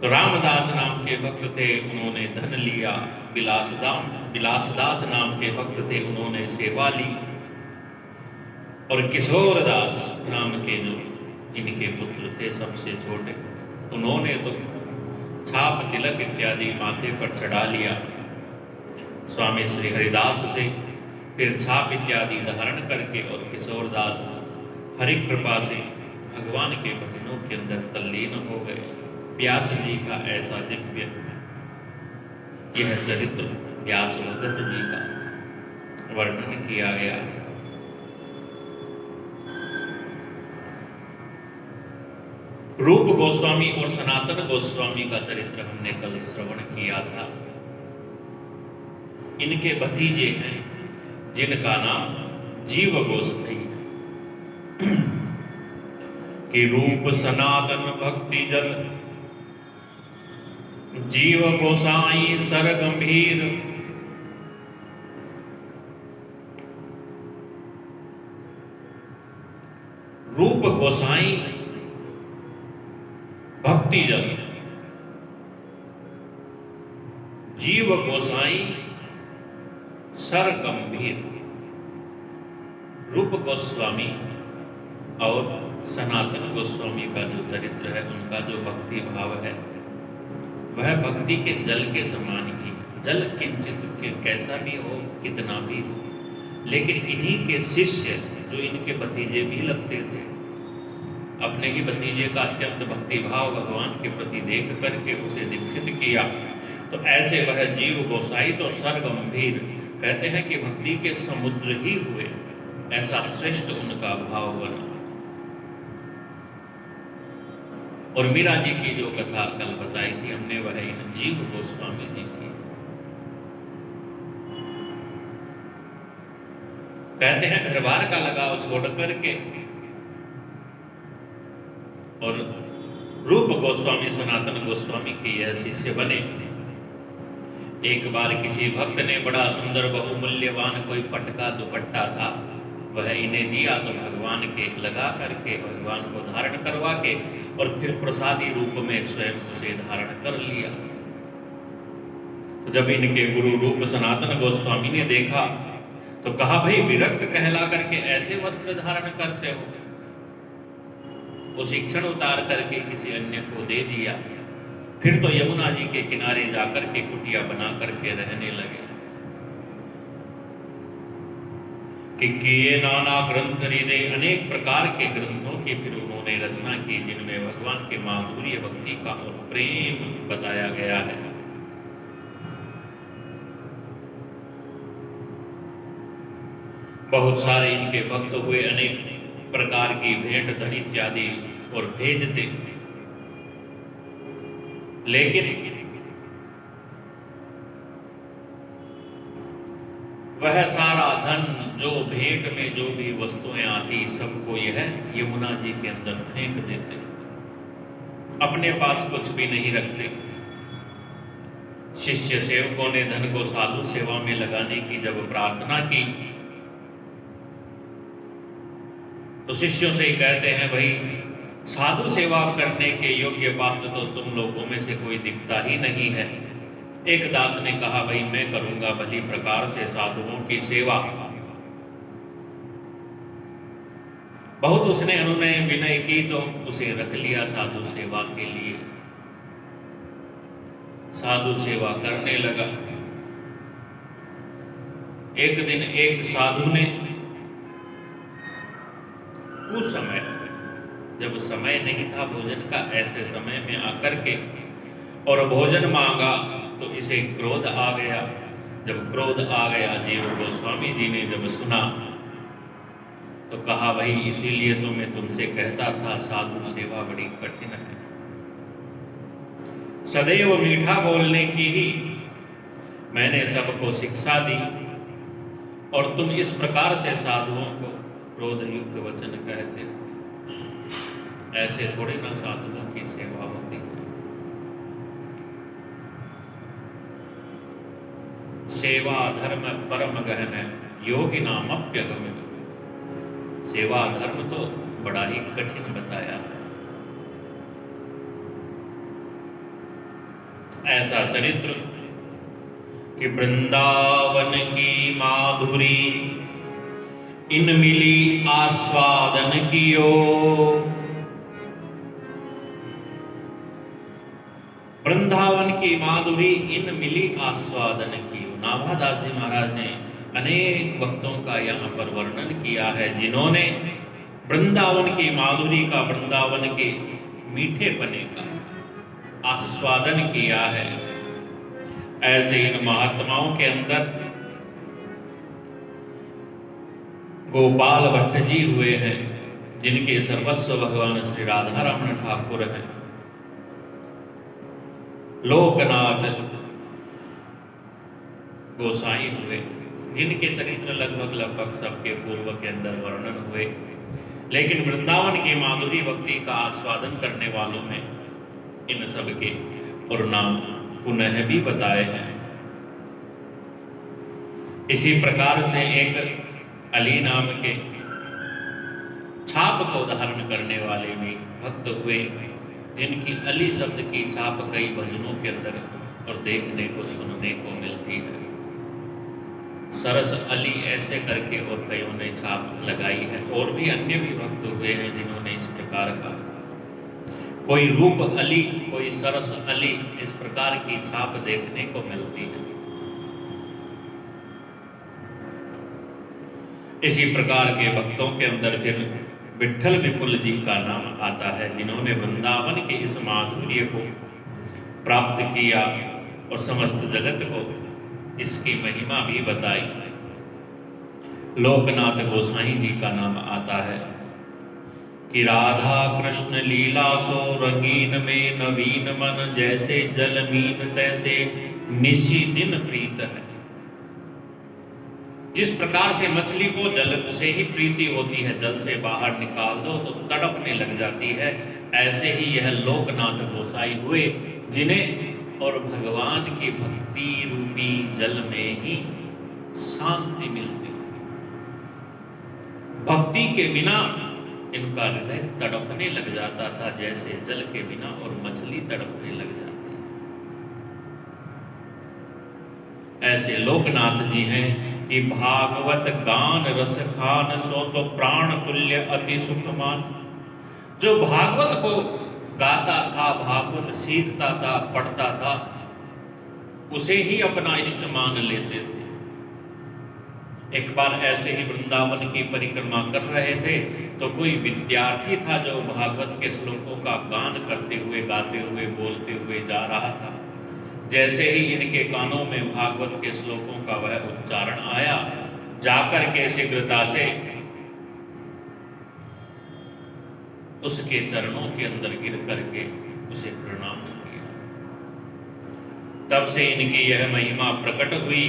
तो रामदास नाम के भक्त थे, उन्होंने धन लिया। बिलासदास नाम के भक्त थे, उन्होंने सेवा ली। और किशोरदास नाम के जो इनके पुत्र थे सबसे छोटे, उन्होंने तो छाप तिलक इत्यादि माथे पर चढ़ा लिया स्वामी श्री हरिदास से, फिर छाप इत्यादि धारण करके, और किशोरदास हरि कृपा से भगवान के भजनों के अंदर तल्लीन हो गए। व्यास जी का ऐसा दिव्य यह चरित्र व्यास भगत जी का वर्णन किया गया। रूप गोस्वामी और सनातन गोस्वामी का चरित्र हमने कल श्रवण किया था। इनके भतीजे हैं जिनका नाम जीव गोसाई है। कि रूप सनातन भक्ति जल, जीव गोसाई सर गंभीर, रूप गोसाई भक्ति जन, जीव गोसाई सर गंभीर। रूप गोस्वामी और सनातन गोस्वामी का जो चरित्र है, उनका जो भक्ति भाव है, वह भक्ति के जल के समान ही। जल किंचित कैसा भी हो, कितना भी हो, लेकिन इन्हीं के शिष्य जो इनके भतीजे भी लगते थे, अपने ही भतीजे का अत्यंत भक्ति भाव भगवान के प्रति देख करके उसे दीक्षित किया। तो ऐसे वह जीव गोसाई तो सरगंभीर, कहते हैं कि भक्ति के समुद्र ही हुए, ऐसा श्रेष्ठ उनका भाव बना। और मीरा जी की जो कथा कल बताई थी हमने, वह इन जीव गोस्वामी जी की। कहते हैं घर बार का लगाव छोड़ करके और रूप गोस्वामी सनातन गोस्वामी के यह शिष्य बने। एक बार किसी भक्त ने बड़ा सुंदर बहुमूल्यवान कोई पटका दुपट्टा था, वह इन्हें दिया, तो भगवान के लगा करके भगवान को धारण करवा के और फिर प्रसादी रूप में स्वयं उसे धारण कर लिया। जब इनके गुरु रूप सनातन गोस्वामी ने देखा तो कहा, भाई विरक्त कहला करके ऐसे वस्त्र धारण करते हो? वो शिक्षण उतार करके किसी अन्य को दे दिया। फिर तो यमुना जी के किनारे जाकर के कुटिया बना करके रहने लगे। कि किए नाना ग्रंथ हृदय, अनेक प्रकार के ग्रंथों की फिर उन्होंने रचना की, जिनमें भगवान के माधुर्य भक्ति का और प्रेम बताया गया है। बहुत सारे इनके भक्त हुए, अनेक प्रकार की भेंट धन इत्यादि और भेजते, लेकिन वह सारा धन जो भेंट में जो भी वस्तुएं आती, सबको यह यमुना जी के अंदर फेंक देते, अपने पास कुछ भी नहीं रखते। शिष्य सेवकों ने धन को साधु सेवा में लगाने की जब प्रार्थना की, तो शिष्यों से ही कहते हैं, भाई साधु सेवा करने के योग्य पात्र तो तुम लोगों में से कोई दिखता ही नहीं है। एक दास ने कहा, भाई मैं करूंगा भली प्रकार से साधुओं की सेवा। बहुत उसने अनुनय विनय की तो उसे रख लिया साधु सेवा के लिए। साधु सेवा करने लगा। एक दिन एक साधु ने उस समय, जब समय नहीं था भोजन का, ऐसे समय में आकर के और भोजन मांगा, तो इसे क्रोध आ गया। जब क्रोध आ गया, जीव गोस्वामी जी ने जब सुना तो कहा, भाई इसीलिए तो मैं तुमसे कहता था साधु सेवा बड़ी कठिन है। सदैव मीठा बोलने की ही मैंने सबको शिक्षा दी, और तुम इस प्रकार से साधुओं को क्रोध युक्त वचन कहते हो। ऐसे थोड़ी ना साधुओं की सेवा होती है। सेवा धर्म परम गहन है, योगी नाम अप्यगम। सेवा धर्म तो बड़ा ही कठिन बताया है। ऐसा चरित्र कि वृंदावन की माधुरी इन मिली आस्वादन कियो। वृंदावन की माधुरी इन मिली आस्वादन कियो। नाभादास जी महाराज ने अनेक भक्तों का यहाँ पर वर्णन किया है, जिन्होंने वृंदावन की माधुरी का, वृंदावन के मीठेपने का आस्वादन किया है। ऐसे इन महात्माओं के अंदर गोपाल भट्ट जी हुए हैं, जिनके सर्वस्व भगवान श्री राधा रमण ठाकुर हैं। लोकनाथ गोसाई हुए, जिनके चरित्र लगभग सबके पूर्व के अंदर वर्णन हुए, लेकिन वृंदावन की माधुरी भक्ति का आस्वादन करने वालों में इन सब के और नाम पुनः भी बताए हैं। इसी प्रकार से एक अली नाम के छाप को धारण करने वाले भी भक्त हुए, जिनकी अली शब्द की छाप कई भजनों के अंदर और देखने को सुनने को मिलती है। सरस अली ऐसे करके और कईयों ने छाप लगाई है, और भी अन्य भी भक्त हुए हैं जिन्होंने इस प्रकार का, कोई रूप अली, कोई सरस अली, इस प्रकार की छाप देखने को मिलती है। इसी प्रकार के भक्तों के अंदर फिर विट्ठल विपुल जी का नाम आता है, जिन्होंने वृंदावन के इस माधुर्य को प्राप्त किया और समस्त जगत को इसकी महिमा भी बताई। लोकनाथ गोसाई जी का नाम आता है कि राधा कृष्ण लीला सो रंगीन में नवीन मन, जैसे जलमीन तैसे निशी दिन प्रीत है। जिस प्रकार से मछली को जल से ही प्रीति होती है, जल से बाहर निकाल दो तो तड़पने लग जाती है, ऐसे ही यह लोकनाथ गोसाई हुए, जिन्हें और भगवान की भक्ति रूपी जल में ही शांति मिलती थी। भक्ति के बिना इनका हृदय तड़पने लग जाता था, जैसे जल के बिना और मछली तड़पने लग जाती है। ऐसे लोकनाथ जी हैं कि भागवत गान रस खान, सो तो प्राण तुल्य अति सुखमान। जो भागवत को गाता था, भागवत सीखता था, पढ़ता था, उसे ही अपना इष्ट मान लेते थे। एक बार ऐसे ही वृंदावन की परिक्रमा कर रहे थे तो कोई विद्यार्थी था जो भागवत के श्लोकों का गान करते हुए, गाते हुए, बोलते हुए जा रहा था। जैसे ही इनके कानों में भागवत के श्लोकों का वह उच्चारण आया, जाकर के शीघ्रता से उसके चरणों के अंदर गिर करके उसे प्रणाम किया। तब से इनकी यह महिमा प्रकट हुई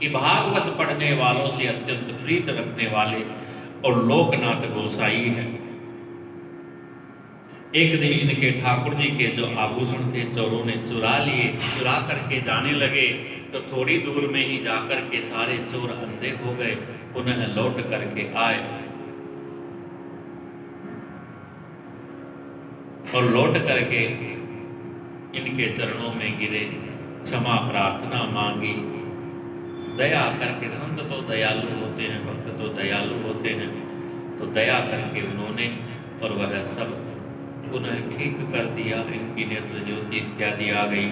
कि भागवत पढ़ने वालों से अत्यंत प्रीत रखने वाले और लोकनाथ गोसाई हैं। एक दिन इनके ठाकुर जी के जो आभूषण थे चोरों ने चुरा लिए। चुरा करके जाने लगे तो थोड़ी दूर में ही जाकर के सारे चोर अंधे हो गए, पुनः लौट करके आए और लौट करके इनके चरणों में गिरे, क्षमा प्रार्थना मांगी। दया करके, संत तो दयालु होते हैं, भक्त तो दयालु होते हैं, तो दया करके उन्होंने और वह सब पुनः ठीक कर दिया। इनकी नेत्र ज्योति इत्यादि आ गई,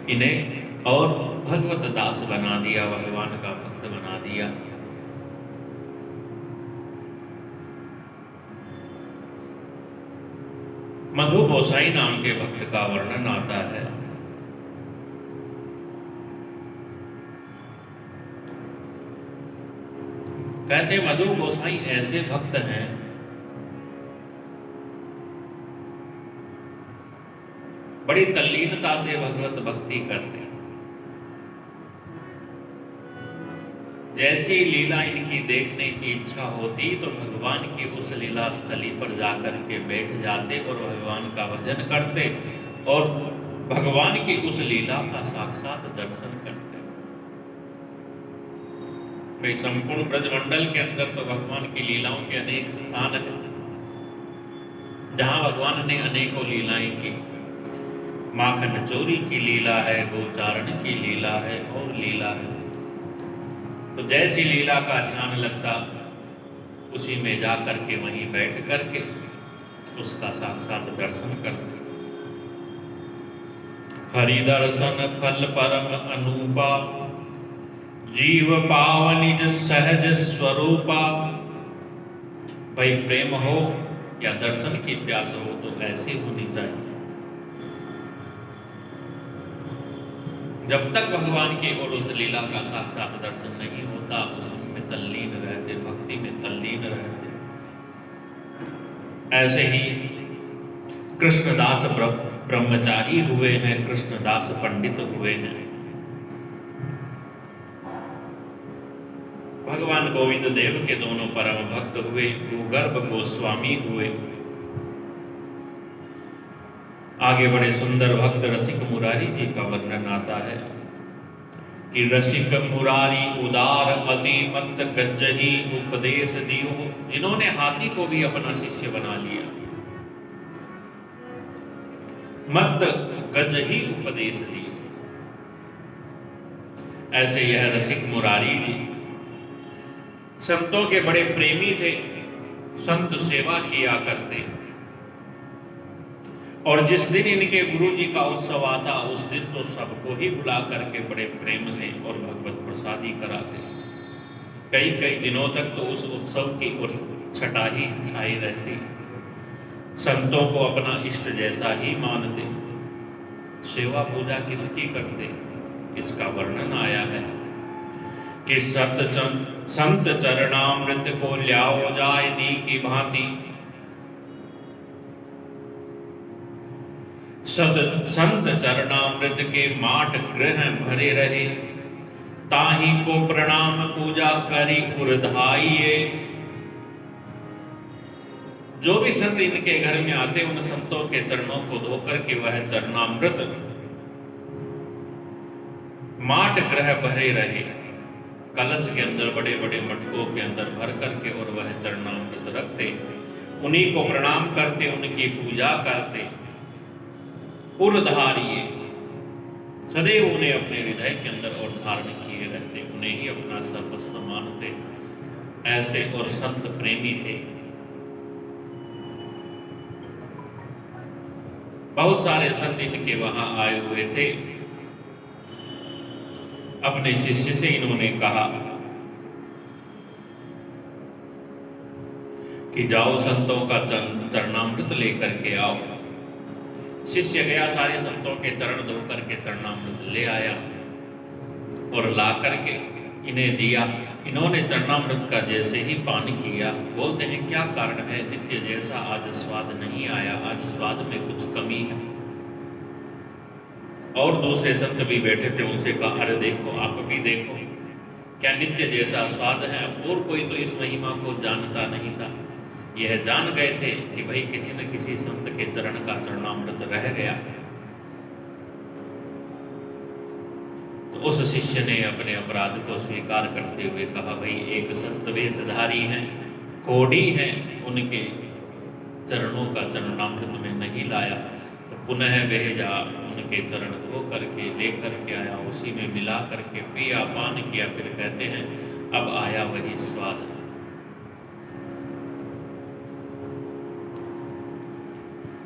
इन्हें और भगवत दास बना दिया, भगवान का भक्त बना दिया। मधु गोसाई नाम के भक्त का वर्णन आता है। कहते मधु गोसाई ऐसे भक्त हैं बड़ी तल्लीनता से भगवत भक्ति करते हैं। जैसी लीला इनकी देखने की इच्छा होती तो भगवान की उस लीला स्थली पर जाकर के बैठ जाते और भगवान का भजन करते और भगवान की उस लीला का साक्षात दर्शन करते। भाई संपूर्ण ब्रजमंडल के अंदर तो भगवान की लीलाओं के अनेक स्थान हैं जहां भगवान ने अनेकों लीलाएं की। माखन चोरी की लीला है, गोचारण की लीला है और लीला है। तो जैसी लीला का ध्यान लगता उसी में जाकर के वहीं बैठ करके उसका साक्षात दर्शन करते। हरि दर्शन फल परम अनूपा, जीव पावनिज सहज स्वरूपा। भाई प्रेम हो या दर्शन की प्यास हो तो ऐसी होनी चाहिए। जब तक भगवान की और उस लीला का साक्षात दर्शन नहीं होता उसमें तल्लीन रहते, भक्ति में तल्लीन रहते। ऐसे ही कृष्णदास ब्रह्मचारी हुए हैं, कृष्णदास पंडित हुए हैं। भगवान गोविंद देव के दोनों परम भक्त हुए, भूगर्भ गोस्वामी हुए। आगे बड़े सुंदर भक्त रसिक मुरारी जी का वर्णन आता है। कि रसिक मुरारी उदार अति मत गज्जही उपदेश दियो, जिन्होंने हाथी को भी अपना शिष्य बना लिया, मत गज्जही उपदेश दियो। ऐसे यह रसिक मुरारी जी संतों के बड़े प्रेमी थे, संत सेवा किया करते, और जिस दिन इनके गुरु जी का उत्सव आता उस दिन तो सबको ही बुला करके बड़े प्रेम से और भगवत प्रसादी कराते। कई कई दिनों तक तो उस उत्सव की छटा ही छाई रहती। संतों को अपना इष्ट जैसा ही मानते। सेवा पूजा किसकी करते, इसका वर्णन आया है कि संत चरणामृत को ल्याओ जाय दी की भांति, संत चरणामृत के माट ग्रह भरे रहे, ताही को प्रणाम पूजा करी उर्धाइए। जो भी संत इनके घर में आते उन संतों के चरणों को धोकर के वह चरणामृत माट ग्रह भरे रहे, कलश के अंदर बड़े बड़े मटकों के अंदर भर करके और वह चरणामृत रखते, उन्हीं को प्रणाम करते, उनकी पूजा करते, उर्धारिये, सदैव उन्हें अपने हृदय के अंदर और धारण किए रहते, उन्हें ही अपना सर्वस्व मानते। ऐसे और संत प्रेमी थे। बहुत सारे संत इनके वहां आए हुए थे। अपने शिष्य से इन्होंने कहा कि जाओ संतों का चरणामृत लेकर के आओ। शिष्य गया, सारे संतों के चरण धो करके चरणामृत ले आया और ला करके इन्हें दिया। इन्होंने चरणामृत का जैसे ही पान किया, बोलते हैं क्या कारण है, नित्य जैसा आज स्वाद नहीं आया, आज स्वाद में कुछ कमी है। और दूसरे संत भी बैठे थे, उनसे कहा अरे देखो, आप भी देखो, क्या नित्य जैसा स्वाद है। और कोई तो इस महिमा को जानता नहीं था। यह जान गए थे कि भाई किसी न किसी संत के चरण का चरणामृत रह गया। तो उस शिष्य ने अपने अपराध को स्वीकार करते हुए कहा, भाई एक संत वेशधारी हैं, कोढ़ी हैं, उनके चरणों का चरणामृत में नहीं लाया, तो पुनः भेजा, उनके चरण धो करके लेकर के आया, उसी में मिला करके पिया, पान किया। फिर कहते हैं अब आया वही स्वाद।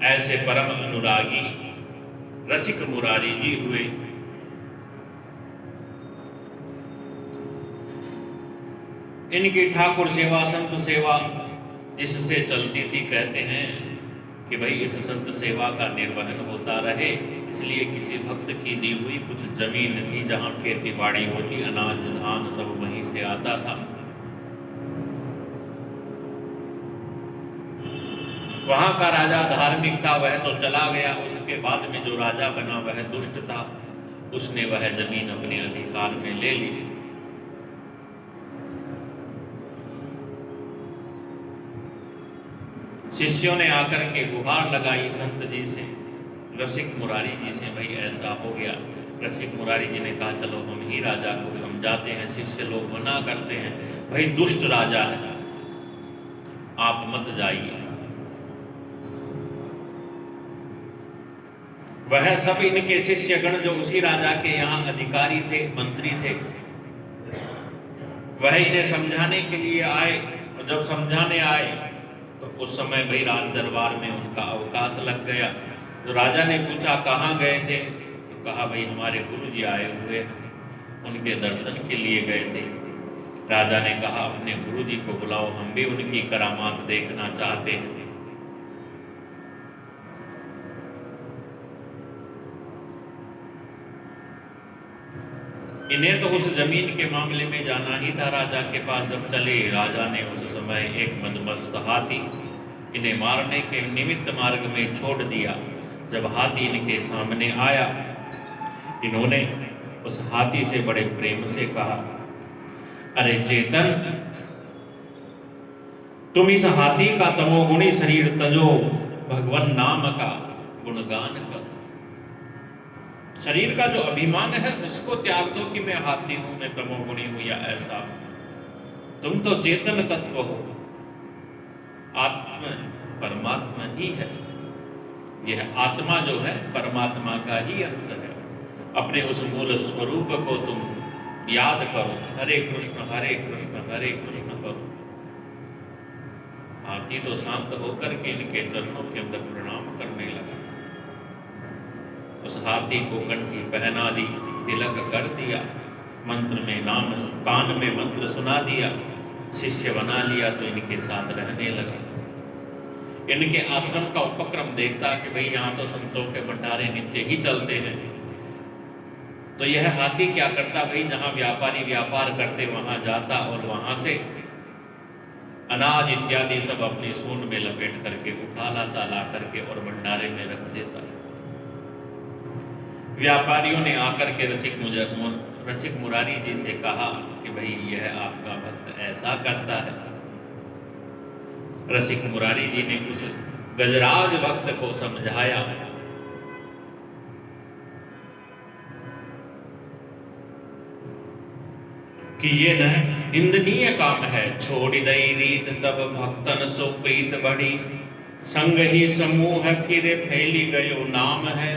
ऐसे परम अनुरागी रसिक मुरारी जी हुए। इनकी ठाकुर सेवा, संत सेवा जिससे चलती थी, कहते हैं कि भाई इस संत सेवा का निर्वहन होता रहे, इसलिए किसी भक्त की दी हुई कुछ जमीन थी जहां खेती बाड़ी होती, अनाज धान सब वहीं से आता था। वहां का राजा धार्मिक था, वह तो चला गया। उसके बाद में जो राजा बना वह दुष्ट था, उसने वह जमीन अपने अधिकार में ले ली। शिष्यों ने आकर के गुहार लगाई संत जी से, रसिक मुरारी जी से, भाई ऐसा हो गया। रसिक मुरारी जी ने कहा चलो हम ही राजा को समझाते हैं। शिष्य लोग मना करते हैं, भाई दुष्ट राजा है, आप मत जाइए। वह सब इनके शिष्यगण जो उसी राजा के यहाँ अधिकारी थे, मंत्री थे, वह इन्हें समझाने के लिए आए। और जब समझाने आए तो उस समय भाई राज दरबार में उनका अवकाश लग गया। तो राजा ने पूछा कहाँ गए थे, तो कहा भाई हमारे गुरु जी आए हुए हैं, उनके दर्शन के लिए गए थे। राजा ने कहा अपने गुरु जी को बुलाओ, हम भी उनकी करामात देखना चाहते हैं। इन्हें तो उस जमीन के मामले में जाना ही था राजा के पास। जब चले, राजा ने उस समय एक मदमस्त हाथी इन्हें मारने के निमित्त मार्ग में छोड़ दिया। जब हाथी इनके सामने आया, इन्होंने उस हाथी से बड़े प्रेम से कहा, अरे चेतन, तुम इस हाथी का तमोगुणी शरीर तजो, भगवान नाम का गुणगान करो। शरीर का जो अभिमान है उसको त्याग दो कि मैं हाथी हूं, मैं तमोगुणी हूं या ऐसा। तुम तो चेतन तत्व हो, आत्मा परमात्मा ही है। यह आत्मा जो है परमात्मा का ही अंश है। अपने उस मूल स्वरूप को तुम याद करो, हरे कृष्ण हरे कृष्ण हरे कृष्ण करो। हाथी तो शांत होकर के इनके चरणों के अंदर प्रणाम करने लगा। उस हाथी को कंठी पहना दी, तिलक कर दिया, मंत्र में नाम, कान में मंत्र सुना दिया, शिष्य बना लिया, तो इनके साथ रहने लगा। इनके आश्रम का उपक्रम देखता कि भाई यहाँ तो संतों के भंडारे नित्य ही चलते हैं। तो यह हाथी क्या करता, भाई जहाँ व्यापारी व्यापार करते वहां जाता और वहां से अनाज इत्यादि सब अपनी सूंड में लपेट करके उठा लाता, ला करके और भंडारे में रख देता। व्यापारियों ने आकर के रसिक मुरारी जी से कहा कि भाई यह आपका भक्त ऐसा करता है। रसिक मुरारी जी ने उस गजराज भक्त को समझाया कि ये न निंदनीय काम है। छोड़ दई रीत तब भक्तन सो प्रीत बढ़ी, संग ही समूह फिर फैली गयो नाम है।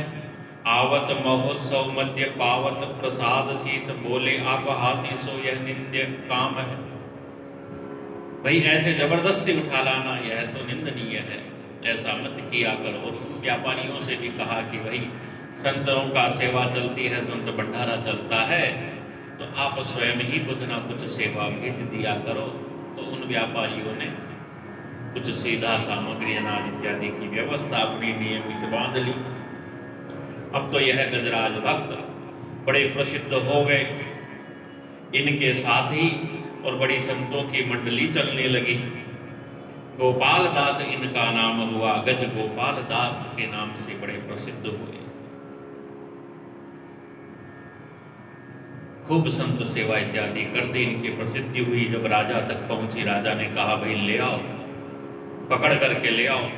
आवत महोत्सव मध्य पावत प्रसाद शीत, बोले आप हाथी सो यह निंद्य काम है। भाई ऐसे जबरदस्ती उठा लाना यह तो निंदनीय है, ऐसा मत किया करो। और उन व्यापारियों से भी कहा कि भाई संतों का सेवा चलती है, संत भंडारा चलता है, तो आप स्वयं ही कुछ ना कुछ सेवा भेज दिया करो। तो उन व्यापारियों ने कुछ सीधा सामग्री अनाज इत्यादि की व्यवस्था अपनी नियमित बांध ली। अब तो यह गजराज भक्त बड़े प्रसिद्ध हो गए, इनके साथ ही और बड़ी संतों की मंडली चलने लगी। गोपाल दास इनका नाम हुआ, गज गोपाल दास के नाम से बड़े प्रसिद्ध हुए। खूब संत सेवा इत्यादि कर दी, इनकी प्रसिद्धि हुई। जब राजा तक पहुंची, राजा ने कहा भाई ले आओ, पकड़ करके ले आओ।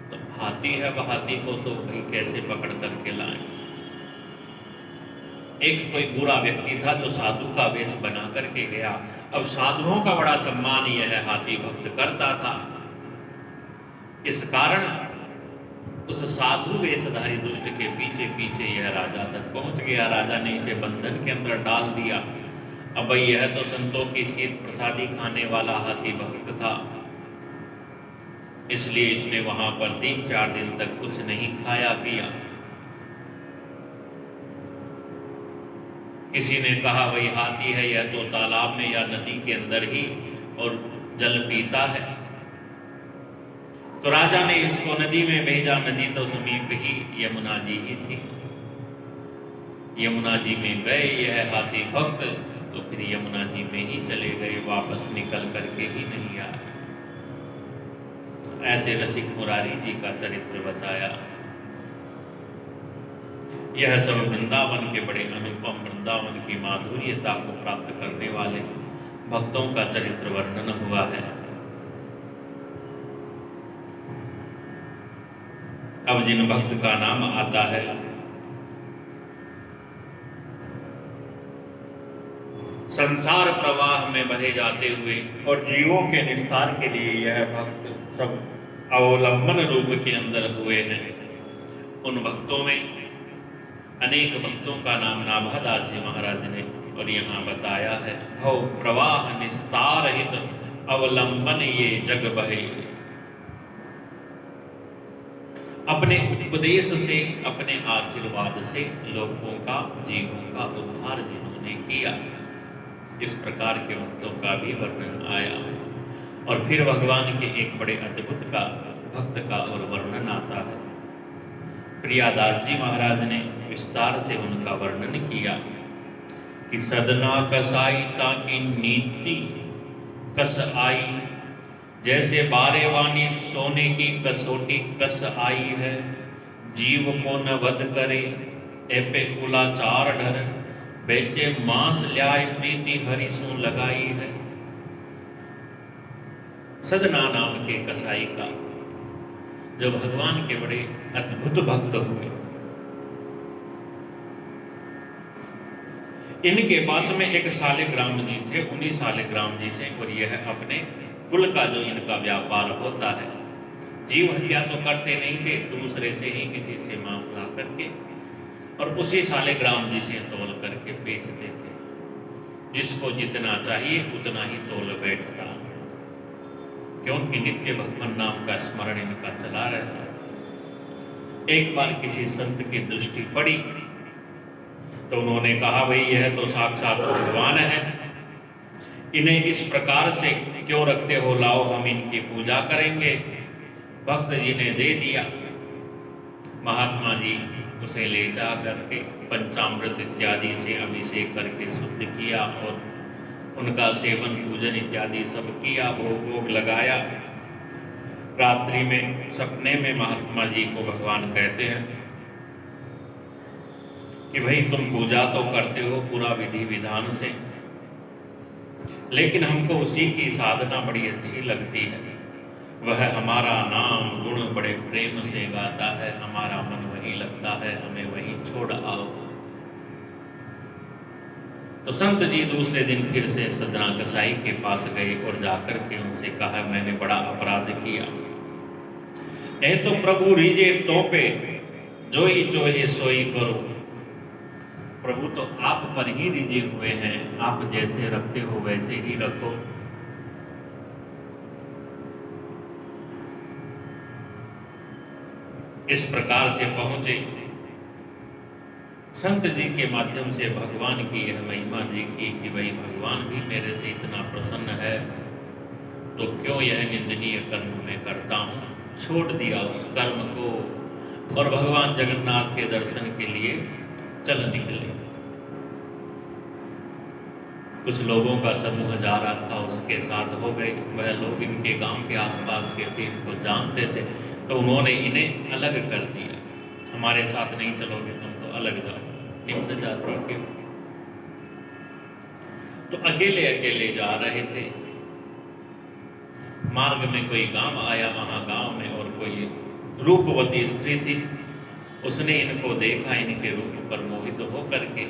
तो हाथी है, वह हाथी को तो भाई कैसे पकड़ करके लाए। एक कोई बुरा व्यक्ति था जो साधु का वेश बना करके गया। अब साधुओं का बड़ा सम्मान यह हाथी भक्त करता था। इस कारण उस साधु वेशधारी दुष्ट के पीछे पीछे यह राजा तक पहुंच गया। राजा ने इसे बंधन के अंदर डाल दिया। अब भाई यह तो संतों की शीत प्रसादी खाने वाला हाथी भक्त था, इसलिए इसने वहां पर 3-4 दिन तक कुछ नहीं खाया पिया। किसी ने कहा भाई हाथी है यह तो तालाब में या नदी के अंदर ही और जल पीता है। तो राजा ने इसको नदी में भेजा। नदी तो समीप ही यमुना जी ही थी। यमुना जी में गए यह हाथी भक्त, तो फिर यमुना जी में ही चले गए, वापस निकल करके ही नहीं आए। ऐसे रसिक मुरारी जी का चरित्र बताया। यह सब वृंदावन के बड़े अनुपम, वृंदावन की माधुर्यता को प्राप्त करने वाले भक्तों का चरित्र वर्णन हुआ है। अब जिन भक्त का नाम आता है, संसार प्रवाह में बहे जाते हुए और जीवों के निस्तार के लिए यह भक्त सब अवलंबन रूप के अंदर हुए हैं। उन भक्तों में अनेक भक्तों का नाम नाभादास जी महाराज ने और यहाँ बताया है। भव प्रवाह निस्तार हित अवलंबन ये जग बहे। अपने उपदेश से, अपने आशीर्वाद से लोगों का, जीवों का उद्धार जिन्होंने किया, इस प्रकार के भक्तों का भी वर्णन आया। और फिर भगवान के एक बड़े अद्भुत का भक्त का और वर्णन आता है। प्रियादास जी महाराज ने विस्तार से उनका वर्णन किया कि सदना कसाई ताकि नीति कस आई, जैसे बारेवानी सोने की कसौटी कस आई है। जीव को न वध करे एपे कुलाचार डर, बेचे मांस ल्याय प्रीति हरि सो लगाई है। सदना नाम के कसाई का, जो भगवान के बड़े अद्भुत भक्त हुए, इनके पास में एक शालिग्राम जी थे, उन्हीं शालिग्राम जी से, और यह अपने कुल का जो इनका व्यापार होता है, जीव हत्या तो करते नहीं थे, दूसरे से ही किसी से मांस ला करके और उसी शालिग्राम जी से तोल करके बेचते थे। जिसको जितना चाहिए उतना ही तोल बैठता, क्योंकि नित्य भगवान नाम का स्मरण इनका चला रहता। एक बार किसी संत की दृष्टि पड़ी तो उन्होंने कहा, भाई यह तो साक्षात भगवान है, इन्हें इस प्रकार से क्यों रखते हो, लाओ हम इनकी पूजा करेंगे। भक्त जी ने दे दिया। महात्मा जी उसे ले जा करके पंचामृत इत्यादि से अभिषेक करके शुद्ध किया और उनका सेवन पूजन इत्यादि सब किया, भोग लगाया। रात्रि में सपने में महात्मा जी को भगवान कहते हैं कि भाई तुम पूजा तो करते हो पूरा विधि विधान से, लेकिन हमको उसी की साधना बड़ी अच्छी लगती है। वह हमारा नाम गुण बड़े प्रेम से गाता है, हमारा मन वहीं लगता है, हमें वहीं छोड़ आओ। तो संत जी दूसरे दिन फिर से सदना कसाई के पास गए और जाकर के उनसे कहा, मैंने बड़ा अपराध किया। ए तो प्रभु रीजे तोपे, जोई चोहे सोई करो। प्रभु तो आप पर ही रिझे हुए हैं, आप जैसे रखते हो वैसे ही रखो। इस प्रकार से पहुंचे। संत जी के माध्यम से भगवान की यह महिमा देखी कि भाई भगवान भी मेरे से इतना प्रसन्न है, तो क्यों यह निंदनीय कर्म मैं करता हूं। छोड़ दिया उस कर्म को और भगवान जगन्नाथ के दर्शन के लिए चल निकले। कुछ लोगों का समूह जा रहा था, उसके साथ हो गए। वह लोग इनके गांव के आसपास के थे, इनको जानते थे, तो उन्होंने इन्हें अलग कर दिया। हमारे साथ नहीं चलोगे तुम तो अलग जाओ, निम्न जाति के। तो अकेले अकेले जा रहे थे। मार्ग में कोई गांव आया, वहां गांव में और कोई रूपवती स्त्री थी। उसने इनको देखा, इनके रूप पर मोहित होकर के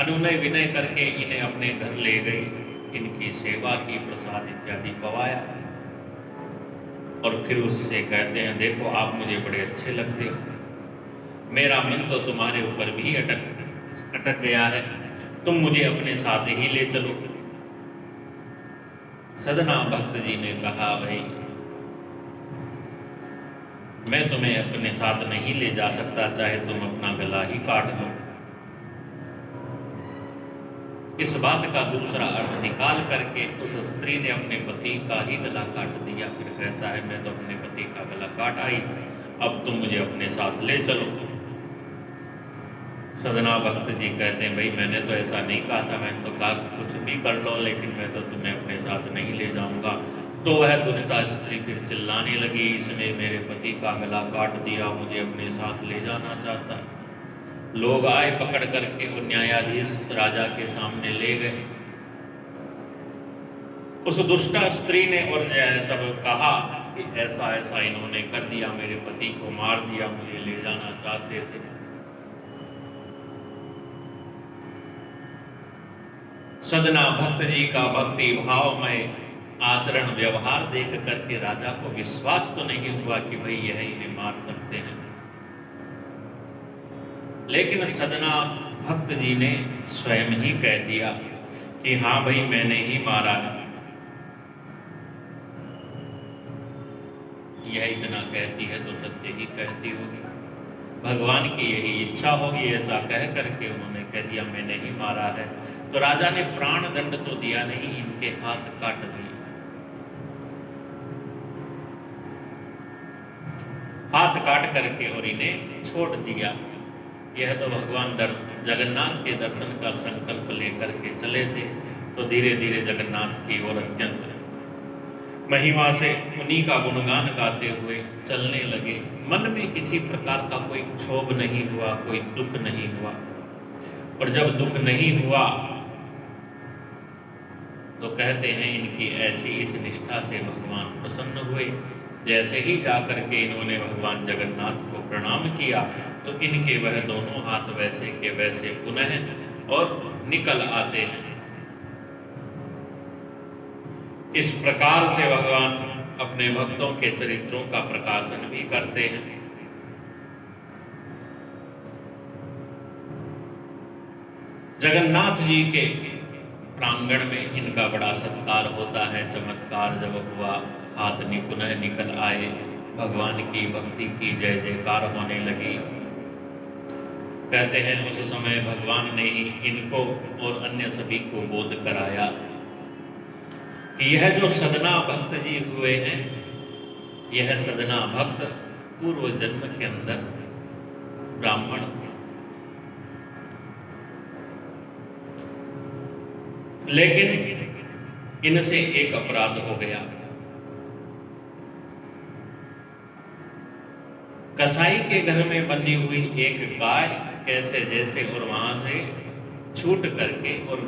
अनुनय विनय करके इन्हें अपने घर ले गई, इनकी सेवा की, प्रसाद इत्यादि पवाया और फिर उससे कहते हैं, देखो आप मुझे बड़े अच्छे लगते हो, मेरा मन तो तुम्हारे ऊपर भी अटक गया है, तुम मुझे अपने साथ ही ले चलो। सदना भक्त जी ने कहा, भाई मैं तुम्हें अपने साथ नहीं ले जा सकता, चाहे तुम अपना गला ही काट लो। इस बात का दूसरा अर्थ निकाल करके उस स्त्री ने अपने पति का ही गला काट दिया। फिर कहता है, मैं तो अपने पति का गला काटा ही, अब तुम मुझे अपने साथ ले चलो। सदना भक्त जी कहते हैं, भाई मैंने तो ऐसा नहीं कहा था, मैंने तो कहा कुछ भी कर लो, लेकिन मैं तो तुम्हें अपने साथ नहीं ले जाऊंगा। तो वह दुष्टा स्त्री फिर चिल्लाने लगी, इसने मेरे पति का गला काट दिया, मुझे अपने साथ ले जाना चाहता है। लोग आए पकड़ करके और न्यायाधीश राजा के सामने ले गए। उस दुष्टा स्त्री ने और सब कहा कि ऐसा ऐसा इन्होंने कर दिया, मेरे पति को मार दिया, मुझे ले जाना चाहते थे। सदना भक्त जी का भक्ति भावमय आचरण व्यवहार देख करके राजा को विश्वास तो नहीं हुआ कि भाई यह इन्हें मार सकते हैं, लेकिन सदना भक्त जी ने स्वयं ही कह दिया कि हाँ भाई मैंने ही मारा है। यह इतना कहती है तो सत्य ही कहती होगी, भगवान की यही इच्छा होगी। ऐसा कह करके उन्होंने कह दिया मैंने ही मारा है। तो राजा ने प्राण दंड तो दिया नहीं, इनके हाथ काट दिए। हाथ काट करके और इन्हें छोड़ दिया। यह तो भगवान जगन्नाथ के दर्शन का संकल्प लेकर के चले थे, तो धीरे धीरे जगन्नाथ की ओर अत्यंत महिमा से उन्हीं का गुणगान गाते हुए चलने लगे। मन में किसी प्रकार का कोई क्षोभ नहीं हुआ, कोई दुख नहीं हुआ। और जब दुख नहीं हुआ तो कहते हैं इनकी ऐसी इस निष्ठा से भगवान प्रसन्न हुए। जैसे ही जाकर के इन्होंने भगवान जगन्नाथ को प्रणाम किया तो इनके वह दोनों हाथ वैसे के वैसे पुनः और निकल आते हैं। इस प्रकार से भगवान अपने भक्तों के चरित्रों का प्रकाशन भी करते हैं। जगन्नाथ जी के प्रांगण में इनका बड़ा सत्कार होता है। चमत्कार जब हुआ, हाथ पुनः निकल आए, भगवान की भक्ति की जय जयकार होने लगी। कहते हैं उस समय भगवान ने ही इनको और अन्य सभी को बोध कराया कि यह जो सदना भक्त जी हुए हैं, यह सदना भक्त पूर्व जन्म के अंदर ब्राह्मण, लेकिन इनसे एक अपराध हो गया। कसाई के घर में बंधी हुई एक गाय कैसे जैसे और वहां से छूट करके और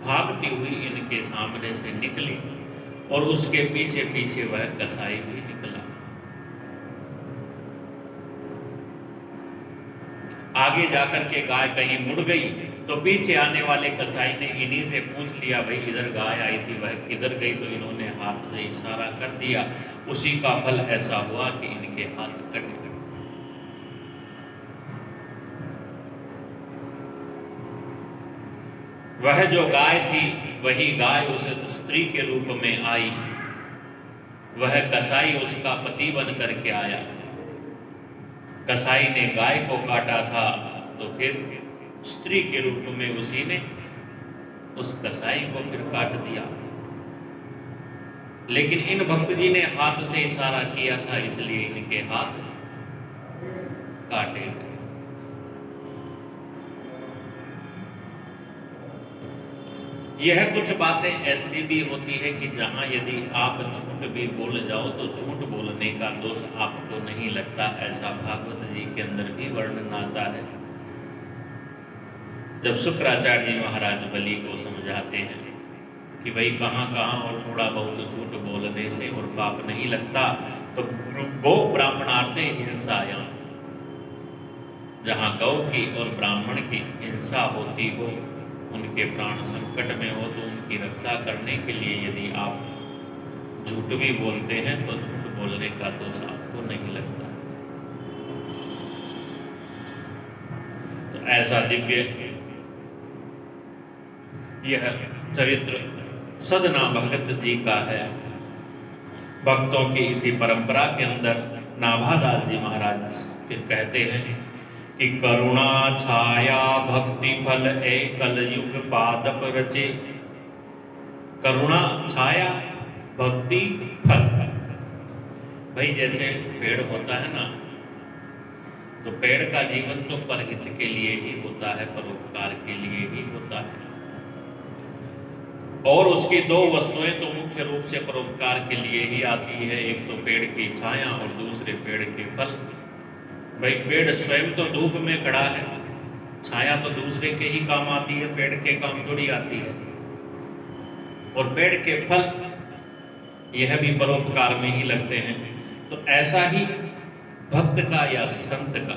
भागती हुई इनके सामने से निकली और उसके पीछे पीछे वह कसाई भी निकला। आगे जाकर के गाय कहीं मुड़ गई तो पीछे आने वाले कसाई ने इन्हीं से पूछ लिया, भाई इधर गाय आई थी, वह किधर गई? तो इन्होंने हाथ से इशारा कर दिया। उसी का फल ऐसा हुआ कि इनके हाथ कट गए। वह जो गाय थी वही गाय उस स्त्री के रूप में आई। वह कसाई उसका पति बन करके आया। कसाई ने गाय को काटा था तो फिर स्त्री के रूप में उसी ने उस कसाई को फिर काट दिया। लेकिन इन भक्त जी ने हाथ से इशारा किया था, इसलिए इनके हाथ काटे गए। यह कुछ बातें ऐसी भी होती है कि जहां यदि आप झूठ भी बोल जाओ तो झूठ बोलने का दोष आपको नहीं लगता। ऐसा भागवत जी के अंदर भी वर्णन आता है। जब शुक्राचार्य जी महाराज बलि को समझाते हैं कि भाई कहाँ कहाँ और थोड़ा बहुत झूठ बोलने से और पाप नहीं लगता, तो गौ ब्राह्मणार्थे हिंसायां, जहाँ गौ की और ब्राह्मण की हिंसा होती हो, उनके प्राण संकट में हो, तो उनकी रक्षा करने के लिए यदि आप झूठ भी बोलते हैं तो झूठ बोलने का दोष आपको नहीं लगता। तो ऐसा दिव्य यह चरित्र सदना भगत जी का है। भक्तों की इसी परंपरा के अंदर नाभादास जी महाराज फिर कहते हैं कि करुणा छाया भक्ति फल एकल युग पादप रचे। करुणा छाया भक्ति फल। भाई जैसे पेड़ होता है ना, तो पेड़ का जीवन तो परहित के लिए ही होता है, परोपकार के लिए ही होता है। और उसकी दो वस्तुएं तो मुख्य रूप से परोपकार के लिए ही आती है, एक तो पेड़ की छाया और दूसरे पेड़ के फल। भाई पेड़ स्वयं तो धूप में खड़ा है, छाया तो दूसरे के ही काम आती है, पेड़ के काम थोड़ी आती है। और पेड़ के फल यह भी परोपकार में ही लगते हैं। तो ऐसा ही भक्त का या संत का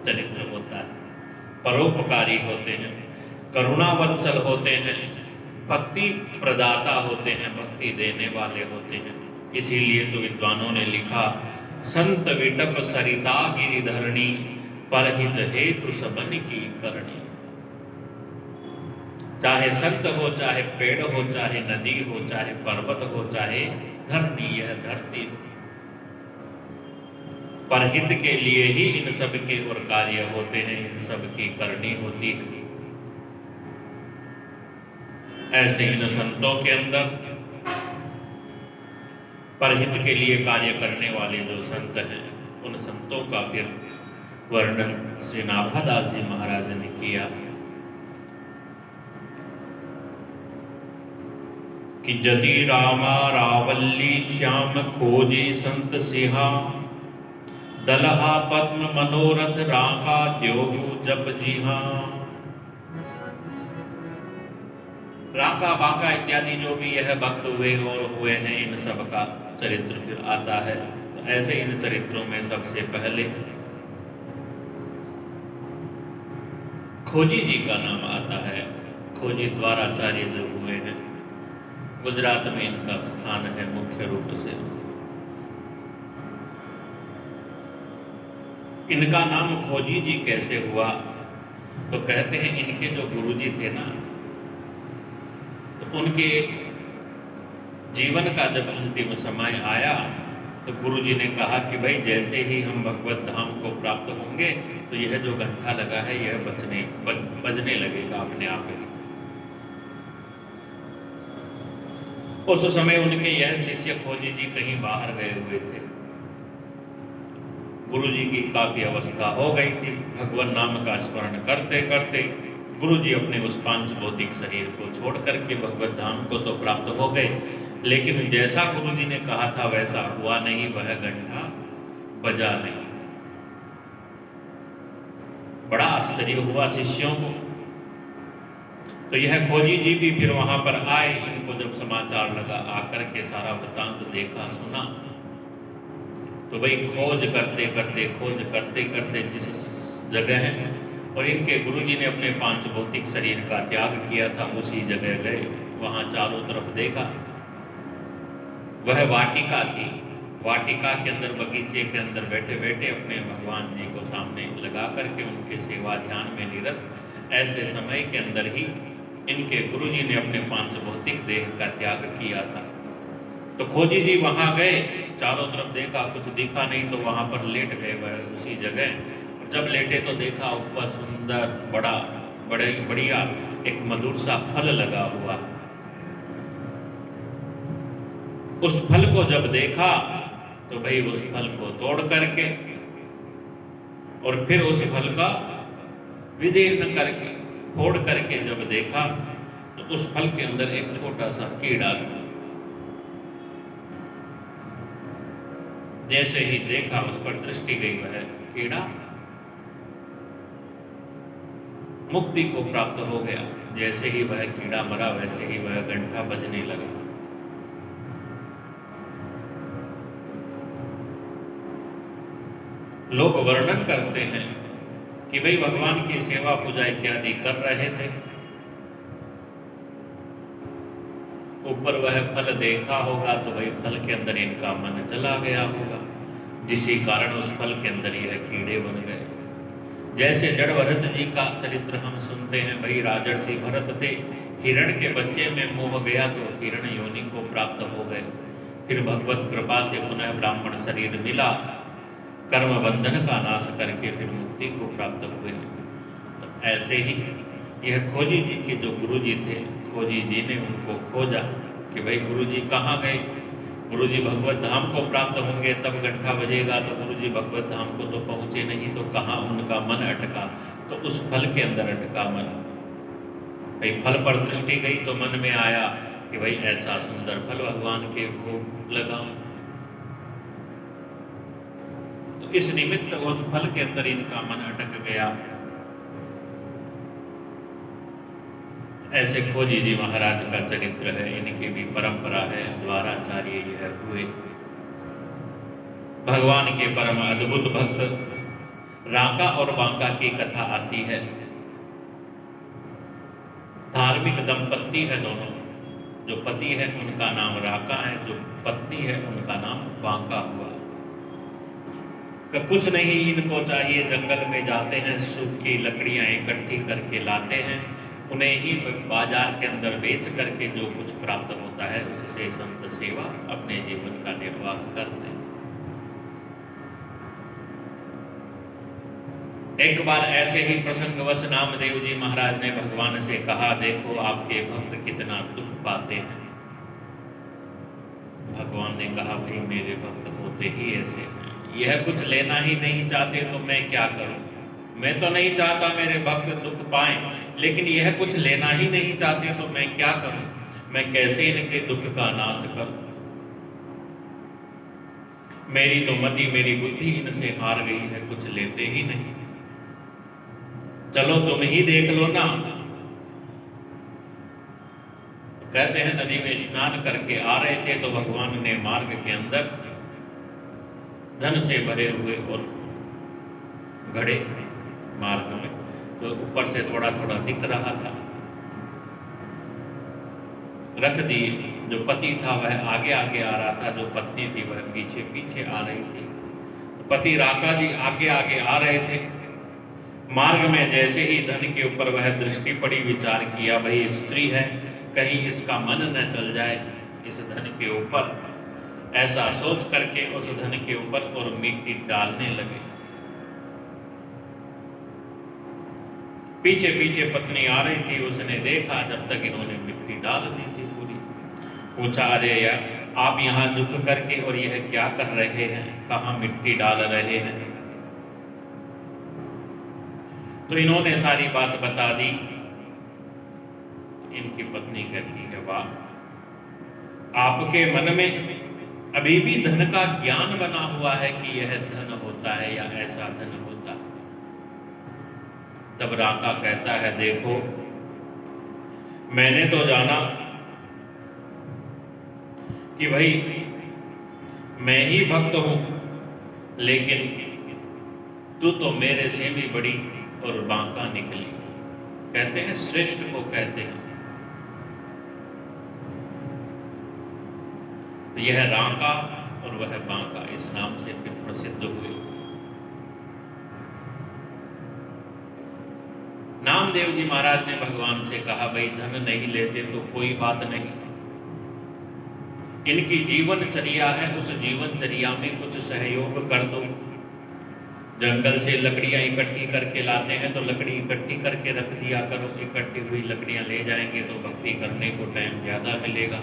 चरित्र होता है। परोपकारी होते हैं, करुणावत्सल होते हैं, भक्ति प्रदाता होते हैं, भक्ति देने वाले होते हैं। इसीलिए तो विद्वानों ने लिखा, संत विटप सरिता गिरिधरणी, परहित हेतु सबन की करणी। चाहे संत हो, चाहे पेड़ हो, चाहे नदी हो, चाहे पर्वत हो, चाहे धरणी, यह धरती हो, परहित के लिए ही इन सब के और कार्य होते हैं, इन सब की करनी होती है। ऐसे इन संतों के अंदर परहित के लिए कार्य करने वाले जो संत हैं, उन संतों का फिर वर्णन श्री नाभादास जी महाराज ने किया कि जदि रामा रावल्ली श्याम खोजे संत सिहा, दलहा पद्म मनोरथ राका द्योगु जप जिहा। राका बाका इत्यादि जो भी यह भक्त हुए और हुए हैं, इन सब का चरित्र फिर आता है। तो ऐसे इन चरित्रों में सबसे पहले खोजी जी का नाम आता है। खोजी द्वाराचार्य जो हुए हैं, गुजरात में इनका स्थान है मुख्य रूप से। इनका नाम खोजी जी कैसे हुआ? तो कहते हैं इनके जो गुरुजी थे ना, तो उनके जीवन का जब अंतिम समय आया तो गुरुजी ने कहा कि भाई जैसे ही हम भगवत धाम को प्राप्त होंगे तो यह जो घंटा लगा है यह बजने लगेगा अपने आप ही। उस समय उनके यह शिष्य खोजी जी कहीं बाहर गए हुए थे। गुरुजी की काफी अवस्था हो गई थी। भगवान नाम का स्मरण करते करते गुरुजी अपने उस पांच भौतिक शरीर को छोड़ करके भगवत धाम को तो प्राप्त हो गए, लेकिन जैसा गुरुजी ने कहा था वैसा हुआ नहीं, वह घंटा बजा नहीं। बड़ा आश्चर्य हुआ शिष्यों को। तो यह खोजी जी भी फिर वहां पर आए। इनको जब समाचार लगा, आकर के सारा वृतांत देखा सुना, तो भाई खोज करते करते जिस जगह है और इनके गुरुजी ने अपने पांच भौतिक शरीर का त्याग किया था उसी जगह गए। वहां चारों तरफ देखा, वह वाटिका थी। वाटिका के अंदर, बगीचे के अंदर बैठे बैठे अपने भगवान जी को सामने लगा करके उनके सेवा ध्यान में निरत, ऐसे समय के अंदर ही इनके गुरुजी ने अपने पांच भौतिक देह का त्याग किया था। तो खोजी जी वहां गए, चारों तरफ देखा, कुछ दिखा नहीं, तो वहां पर लेट गए वह उसी जगह। जब लेटे तो देखा ऊपर सुंदर बढ़िया एक मधुर सा फल लगा हुआ। उस फल को जब देखा तो भाई उस फल को तोड़ करके और फिर उस फल का विदीर्ण करके फोड़ करके जब देखा तो उस फल के अंदर एक छोटा सा कीड़ा था। जैसे ही देखा उस पर दृष्टि गई, वह कीड़ा मुक्ति को प्राप्त हो गया। जैसे ही वह कीड़ा मरा वैसे ही वह घंटा बजने लगा। लोग वर्णन करते हैं कि भाई भगवान की सेवा पूजा इत्यादि कर रहे थे, ऊपर वह फल देखा होगा तो वही फल के अंदर इनका मन चला गया होगा, जिसी कारण उस फल के अंदर यह कीड़े बन गए। जैसे जड़ भरत जी का चरित्र हम सुनते हैं, भाई राजर्षि भरत थे, हिरण के बच्चे में मोह गया तो हिरण योनि को प्राप्त हो गए। फिर भगवत कृपा से पुनः ब्राह्मण शरीर मिला, कर्म बंधन का नाश करके फिर मुक्ति को प्राप्त हुए। तो ऐसे ही यह खोजी जी के जो गुरु जी थे, खोजी जी ने उनको खोजा कि भाई गुरुजी कहाँ गए। गुरुजी भगवत धाम को प्राप्त होंगे तब घंटा बजेगा, तो गुरुजी भगवत धाम को तो पहुंचे नहीं, तो कहाँ उनका मन अटका? तो उस फल के अंदर अटका मन। भाई फल पर दृष्टि गई तो मन में आया कि भाई ऐसा सुंदर फल भगवान के भोग लगाऊं। तो इस निमित्त उस फल के अंदर इनका मन अटक गया। ऐसे खोजी जी महाराज का चरित्र है, इनकी भी परंपरा है, द्वाराचार्य यह हुए। भगवान के परम अद्भुत भक्त राका और बांका की कथा आती है। धार्मिक दंपत्ति है दोनों, जो पति है उनका नाम राका है, जो पत्नी है उनका नाम बांका हुआ। कुछ नहीं इनको चाहिए, जंगल में जाते हैं, सूखी लकड़ियां इकट्ठी करके लाते हैं, उन्हें ही बाजार के अंदर बेच करके जो कुछ प्राप्त होता है उससे संत सेवा अपने जीवन का निर्वाह करते हैं। एक बार ऐसे ही प्रसंगवश नामदेव जी महाराज ने भगवान से कहा, देखो आपके भक्त कितना दुख पाते हैं। भगवान ने कहा, भाई मेरे भक्त होते ही ऐसे हैं, यह कुछ लेना ही नहीं चाहते तो मैं क्या करूं? मैं तो नहीं चाहता मेरे भक्त दुख पाएं, लेकिन यह कुछ लेना ही नहीं चाहते तो मैं क्या करूं? मैं कैसे इनके दुख का नाश करूं? मेरी तो मति, मेरी बुद्धि इनसे हार गई है, कुछ लेते ही नहीं। चलो तुम ही देख लो ना। कहते हैं नदी में स्नान करके आ रहे थे तो भगवान ने मार्ग के अंदर धन से भरे हुए और घड़े मार्ग में तो ऊपर से थोड़ा थोड़ा दिख रहा था, रख दिए। जो पति था वह आगे आगे आ रहा था, जो पत्नी थी वह पीछे पीछे आ रही थी। पति राका जी आगे आगे आ रहे थे। मार्ग में जैसे ही धन के ऊपर वह दृष्टि पड़ी, विचार किया भाई स्त्री है, कहीं इसका मन न चल जाए इस धन के ऊपर। ऐसा सोच करके उस धन के ऊपर और मिट्टी डालने लगे। पीछे पीछे पत्नी आ रही थी, उसने देखा जब तक इन्होंने मिट्टी डाल दी थी पूरी। पूछा, अरे यार आप यहाँ झुक करके और यह क्या कर रहे हैं, कहाँ मिट्टी डाल रहे हैं? तो इन्होंने सारी बात बता दी। इनकी पत्नी कहती है, वाह, आपके मन में अभी भी धन का ज्ञान बना हुआ है कि यह धन होता है या ऐसा धन होता है। तब राका कहता है, देखो मैंने तो जाना कि भाई मैं ही भक्त हूं, लेकिन तू तो मेरे से भी बड़ी और बांका निकली। कहते हैं श्रेष्ठ को कहते हैं। तो यह राका और वह बांका इस नाम से फिर प्रसिद्ध हुए। नामदेव जी महाराज ने भगवान से कहा, भाई धन नहीं लेते तो कोई बात नहीं, इनकी जीवनचर्या है, उस जीवनचर्या में कुछ सहयोग कर दो। जंगल से लकड़ियां इकट्ठी करके लाते हैं तो लकड़ी इकट्ठी करके रख दिया करो। इकट्ठी हुई लकड़ियां ले जाएंगे तो भक्ति करने को टाइम ज्यादा मिलेगा,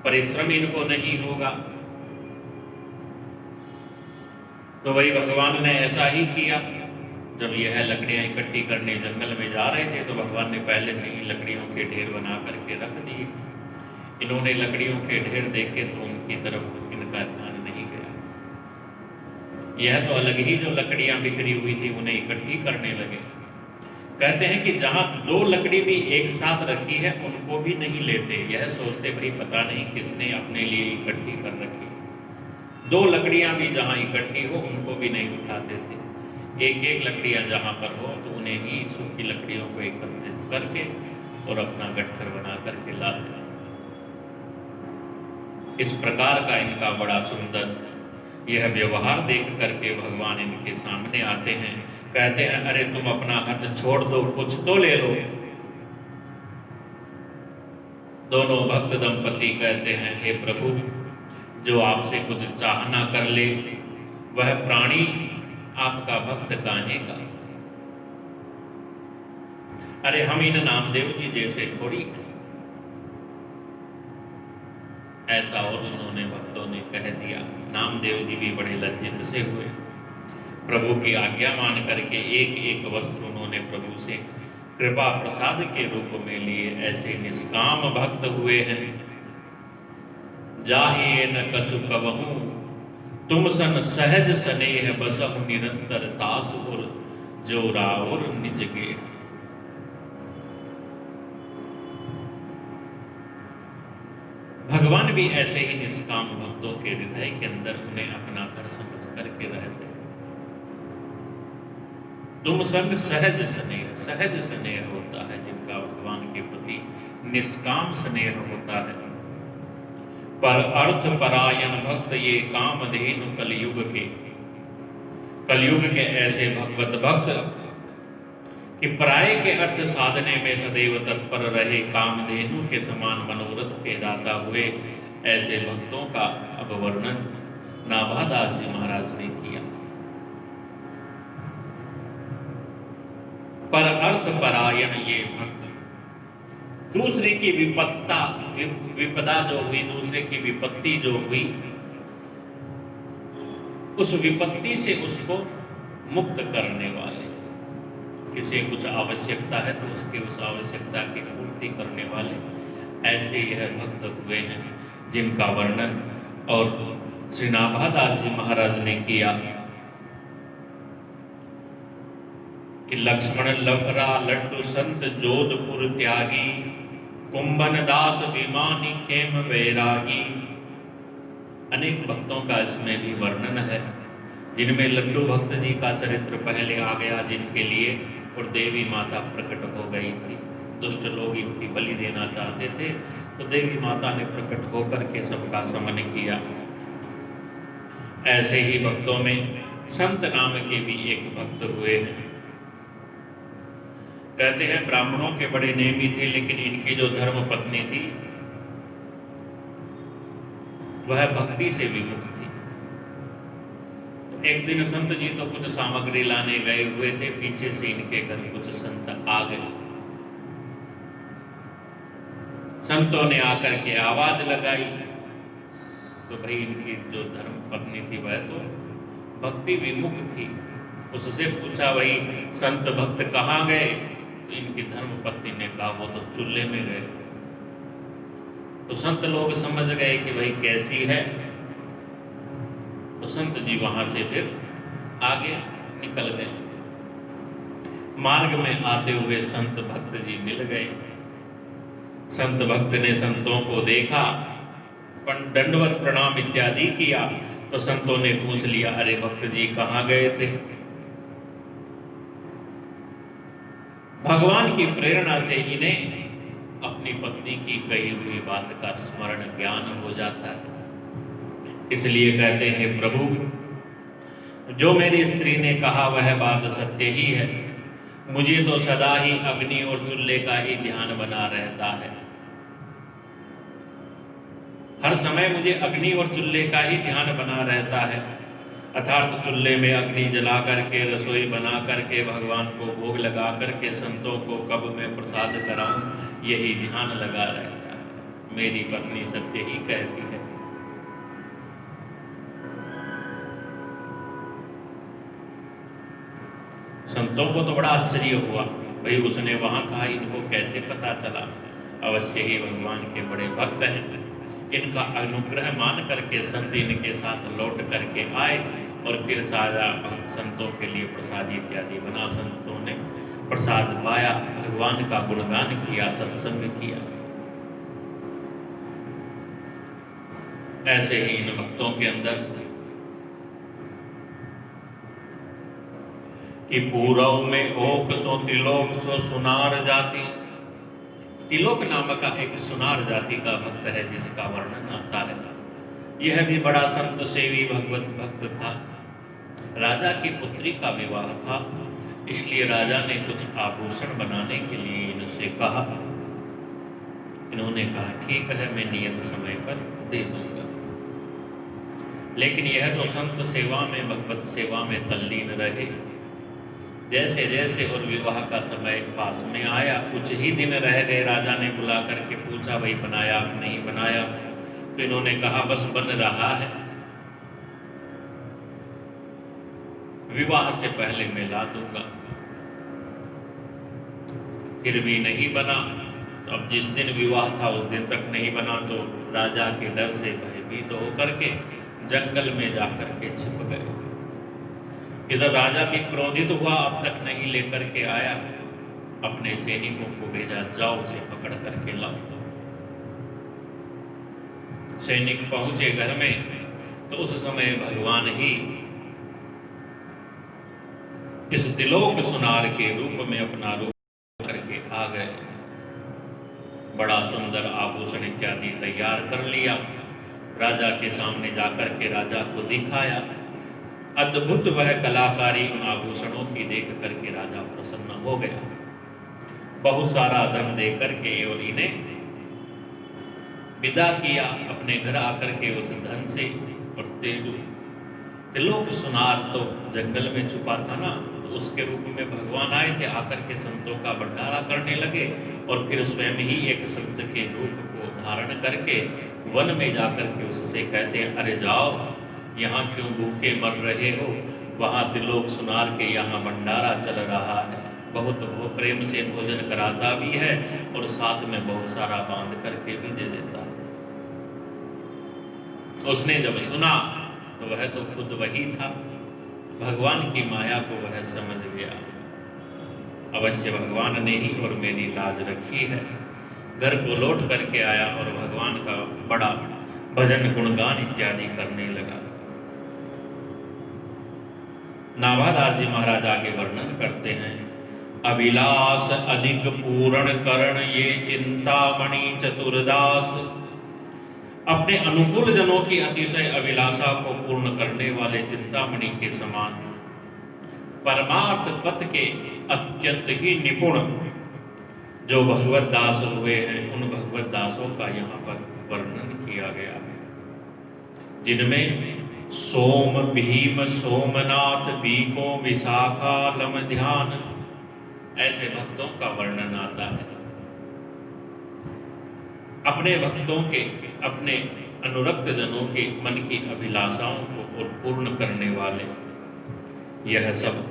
परिश्रम इनको नहीं होगा। तो वही भगवान ने ऐसा ही किया। जब यह लकड़ियां इकट्ठी करने जंगल में जा रहे थे तो भगवान ने पहले से ही लकड़ियों के ढेर बना करके रख दिए। इन्होंने लकड़ियों के ढेर देखे तो उनकी तरफ इनका ध्यान नहीं गया। यह तो अलग ही जो लकड़ियां बिखरी हुई थी उन्हें इकट्ठी करने लगे। कहते हैं कि जहां दो लकड़ी भी एक साथ रखी है उनको भी नहीं लेते। यह सोचते भाई पता नहीं किसने अपने लिए इकट्ठी कर रखी। दो लकड़ियां भी जहां इकट्ठी हो उनको भी नहीं उठाते थे। एक एक लकड़ियां जहां पर हो तो उन्हें ही सूखी लकड़ियों को एकत्रित करके और अपना गट्ठर बना करके लाते। इस प्रकार का इनका बड़ा सुंदर यह व्यवहार देख करके भगवान इनके सामने आते हैं। कहते हैं, अरे तुम अपना हाथ छोड़ दो, कुछ तो ले लो। दोनों भक्त दंपति कहते हैं, हे प्रभु, जो आपसे कुछ चाहना कर ले वह प्राणी आपका भक्त काहे का? अरे हम इन नामदेव जी जैसे थोड़ी हैं। ऐसा और उन्होंने भक्तों ने कह दिया। नामदेव जी भी बड़े लज्जित से हुए। प्रभु की आज्ञा मान करके एक एक वस्त्र उन्होंने प्रभु से कृपा प्रसाद के रूप में लिए। ऐसे निष्काम भक्त हुए हैं। जाहिए न कछु कबहूं, तुम सन सहज स्नेह बसहु निरंतर तासु और जोरावर निज गे। भगवान भी ऐसे ही निष्काम भक्तों के हृदय के अंदर उन्हें अपना घर समझ करके रहते। तुम संग सहज स्नेह होता है जिनका भगवान के प्रति निष्काम स्नेह होता है। पर अर्थ परायण भक्त ये कामधेनु कलयुग के ऐसे भगवत भक्त कि पराये के अर्थ साधने में सदैव तत्पर रहे, कामधेनु के समान मनोरथ के दाता हुए। ऐसे भक्तों का अब वर्णन नाभादास जी महाराज ने किया। पर अर्थ परायण ये भक्त दूसरे की विपदा जो हुई, दूसरे की विपत्ति जो हुई, उस विपत्ति से उसको मुक्त करने वाले। किसी कुछ आवश्यकता है तो उसकी उस आवश्यकता की पूर्ति करने वाले ऐसे यह भक्त हुए हैं जिनका वर्णन और श्री नाभादास जी महाराज ने किया कि लक्ष्मण लफरा लड्डू संत जोधपुर त्यागी, कुंभन दास विमानी खेम वैरागी। अनेक भक्तों का इसमें भी वर्णन है जिनमें लड्डू भक्त जी का चरित्र पहले आ गया, जिनके लिए और देवी माता प्रकट हो गई थी। दुष्ट लोग इनकी बलि देना चाहते थे, तो देवी माता ने प्रकट होकर के सबका समन किया। ऐसे ही भक्तों में संत नाम के भी एक भक्त हुए हैं। कहते हैं ब्राह्मणों के बड़े नेमी थे, लेकिन इनकी जो धर्म पत्नी थी वह भक्ति से विमुख थी। तो एक दिन संत जी तो कुछ सामग्री लाने गए हुए थे, पीछे से इनके घर कुछ संत आ गए। संतों ने आकर के आवाज लगाई, तो भाई इनकी जो धर्म पत्नी थी वह तो भक्ति विमुख थी। उससे पूछा, भाई संत भक्त कहाँ गए? तो इनकी धर्म पत्नी ने कहा, वो तो चूल्हे में गए। तो संत लोग समझ गए कि भाई कैसी है। तो संत जी वहां से फिर आगे निकल गए। मार्ग में आते हुए संत भक्त जी मिल गए। संत भक्त ने संतों को देखा, दंडवत प्रणाम इत्यादि किया। तो संतों ने पूछ लिया, अरे भक्त जी कहाँ गए थे? भगवान की प्रेरणा से इन्हें अपनी पत्नी की कही हुई बात का स्मरण ज्ञान हो जाता है। इसलिए कहते हैं, प्रभु जो मेरी स्त्री ने कहा वह बात सत्य ही है। मुझे तो सदा ही अग्नि और चूल्हे का ही ध्यान बना रहता है। हर समय मुझे अग्नि और चूल्हे का ही ध्यान बना रहता है। अर्थात चूल्हे में अग्नि जला करके, रसोई बना करके, भगवान को भोग लगा करके, संतों को कब मैं प्रसाद कराऊं, यही ध्यान लगा रहता है। मेरी पत्नी सत्य ही कहती है। संतों को तो बड़ा आश्चर्य हुआ, भाई उसने वहां कहा, इनको कैसे पता चला? अवश्य ही भगवान के बड़े भक्त हैं। इनका अनुग्रह मान करके संत इनके साथ लौट करके आए और फिर सारा संतों के लिए प्रसाद इत्यादि बना। संतों ने प्रसाद पाया, भगवान का गुणगान किया, सत्संग किया। ऐसे ही इन भक्तों के अंदर कि पूरव में ओक सो तिलोक सो सुनार जाति। तिलोक नामक का एक सुनार जाति का भक्त है जिसका वर्णन आता है। यह भी बड़ा संत सेवी भगवत भक्त था। राजा की पुत्री का विवाह था, इसलिए राजा ने कुछ आभूषण बनाने के लिए इनसे कहा। इन्होंने कहा, ठीक है, मैं नियत समय पर दे दूंगा। लेकिन यह तो संत सेवा में, भगवत सेवा में तल्लीन रहे। जैसे जैसे और विवाह का समय पास में आया, कुछ ही दिन रह गए, राजा ने बुला करके पूछा, भाई बनाया नहीं बनाया? तो इन्होंने कहा, बस बन रहा है, विवाह से पहले मैं ला दूंगा। फिर भी नहीं बना। तो अब जिस दिन विवाह था उस दिन तक नहीं बना, तो राजा के डर से भयभीत होकर के जंगल में जाकर के छिप गए। इधर राजा भी क्रोधित हुआ, अब तक नहीं लेकर के आया। अपने सैनिकों को भेजा, जाओ उसे पकड़ करके लाओ। सैनिक पहुंचे घर में, तो उस समय भगवान ही इस तिलोक सुनार के रूप में अपना रूप करके आ गए। बड़ा सुंदर आभूषण इत्यादि तैयार कर लिया, राजा के सामने जाकर के राजा को दिखाया। अद्भुत वह कलाकारी उन आभूषणों की देख करके राजा प्रसन्न हो गया। बहुत सारा धन दे करके और इन्हें विदा किया अपने घर आकर के उस धन से। और तिलोक सुनार तो जंगल में छुपा था ना, तो उसके रूप में भगवान आए थे, आकर के संतों का भंडारा करने लगे। और फिर स्वयं ही एक संत के रूप को धारण करके वन में जाकर के उससे कहते हैं, अरे जाओ, यहाँ क्यों भूखे मर रहे हो? वहाँ तिलोक सुनार के यहाँ भंडारा चल रहा है। बहुत प्रेम से भोजन कराता भी है और साथ में बहुत सारा बांध करके भी दे देता है। उसने जब सुना तो वह तो खुद वही था, भगवान की माया को वह समझ गया। अवश्य भगवान ने ही और मेरी लाज रखी है। घर को लौट करके आया और भगवान का बड़ा भजन गुणगान इत्यादि करने लगा। नाभादास जी महाराज आगे वर्णन करते हैं, अभिलाष अधिक पूर्ण करण ये चिंतामणि चतुरदास। अपने अनुकूल जनों की अतिशय अभिलाषा को पूर्ण करने वाले चिंतामणि के समान परमार्थ पथ के अत्यंत ही निपुण जो भगवत दास हुए हैं, उन भगवत दासों का यहाँ पर वर्णन किया गया है, जिनमें सोम भीम सोमनाथ बीको विशाखा लम ध्यान, ऐसे भक्तों का वर्णन आता है। अपने भक्तों के, अपने अनुरक्त जनों के मन की अभिलाषाओं को पूर्ण करने वाले यह सब,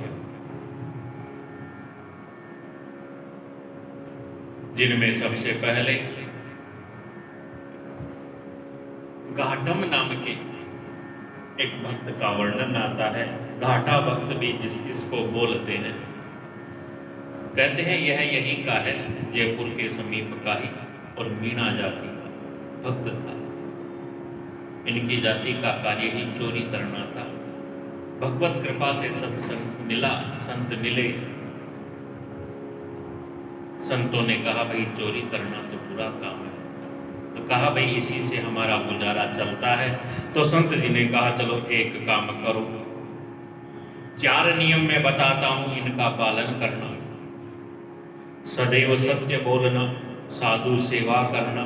जिनमें सबसे पहले घाटम नाम के एक भक्त का वर्णन आता है। घाटा भक्त भी इसको बोलते हैं। कहते हैं यह यहीं का है, जयपुर के समीप का ही, और मीणा जाति का भक्त था। इनकी जाति का कार्य ही चोरी करना था। भगवत कृपा से सत्संग मिला, संत मिले। संतों ने कहा भाई चोरी करना तो बुरा काम है, तो कहा भाई इसी से हमारा गुजारा चलता है। तो संत जी ने कहा चलो एक काम करो, 4 नियम मैं बताता हूं, इनका पालन करना। सदैव सत्य बोलना, साधु सेवा करना,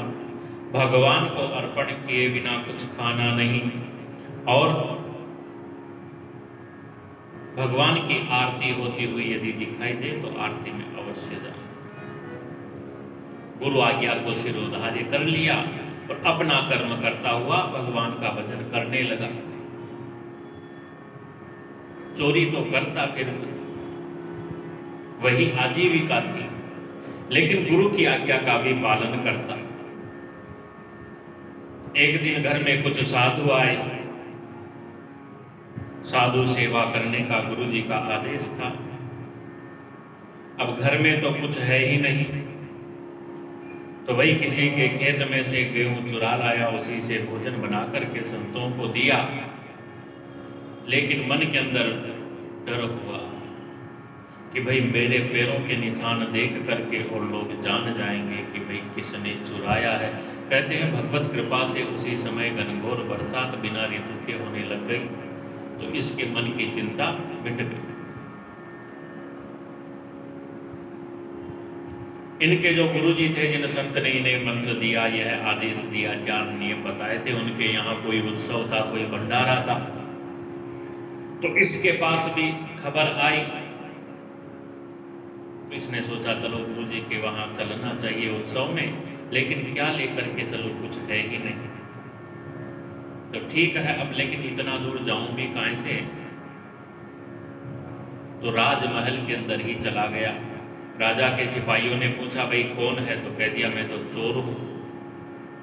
भगवान को अर्पण किए बिना कुछ खाना नहीं, और भगवान की आरती होती हुई यदि दिखाई दे तो आरती में अवश्य जाना। गुरु आज्ञा को सिरोधार्य कर लिया और अपना कर्म करता हुआ भगवान का भजन करने लगा। चोरी तो करता, फिर वही आजीविका थी, लेकिन गुरु की आज्ञा का भी पालन करता। एक दिन घर में कुछ साधु आए। साधु सेवा करने का गुरु जी का आदेश था। अब घर में तो कुछ है ही नहीं, तो वही किसी के खेत में से गेहूं चुरा लाया, उसी से भोजन बना करके संतों को दिया। लेकिन मन के अंदर डर हुआ कि भाई मेरे पैरों के निशान देख करके और लोग जान जाएंगे कि भाई किसने चुराया है। कहते हैं भगवत कृपा से उसी समय घनघोर बरसात बिना ऋतु के होने लग गई, तो इसके मन की चिंता मिट गई। इनके जो गुरुजी थे, जिन संत ने इन्हें मंत्र दिया, यह आदेश दिया, 4 नियम बताए थे, उनके यहाँ कोई उत्सव था, कोई भंडारा था। तो इसके पास भी खबर आई, तो इसने सोचा चलो गुरुजी के वहां चलना चाहिए उत्सव में, लेकिन क्या लेकर के चलो, कुछ है ही नहीं। तो ठीक है, अब लेकिन इतना दूर जाऊं भी कहां से? तो राजमहल के अंदर ही चला गया। राजा के सिपाहियों ने पूछा भाई कौन है, तो कह दिया मैं तो चोर हूं।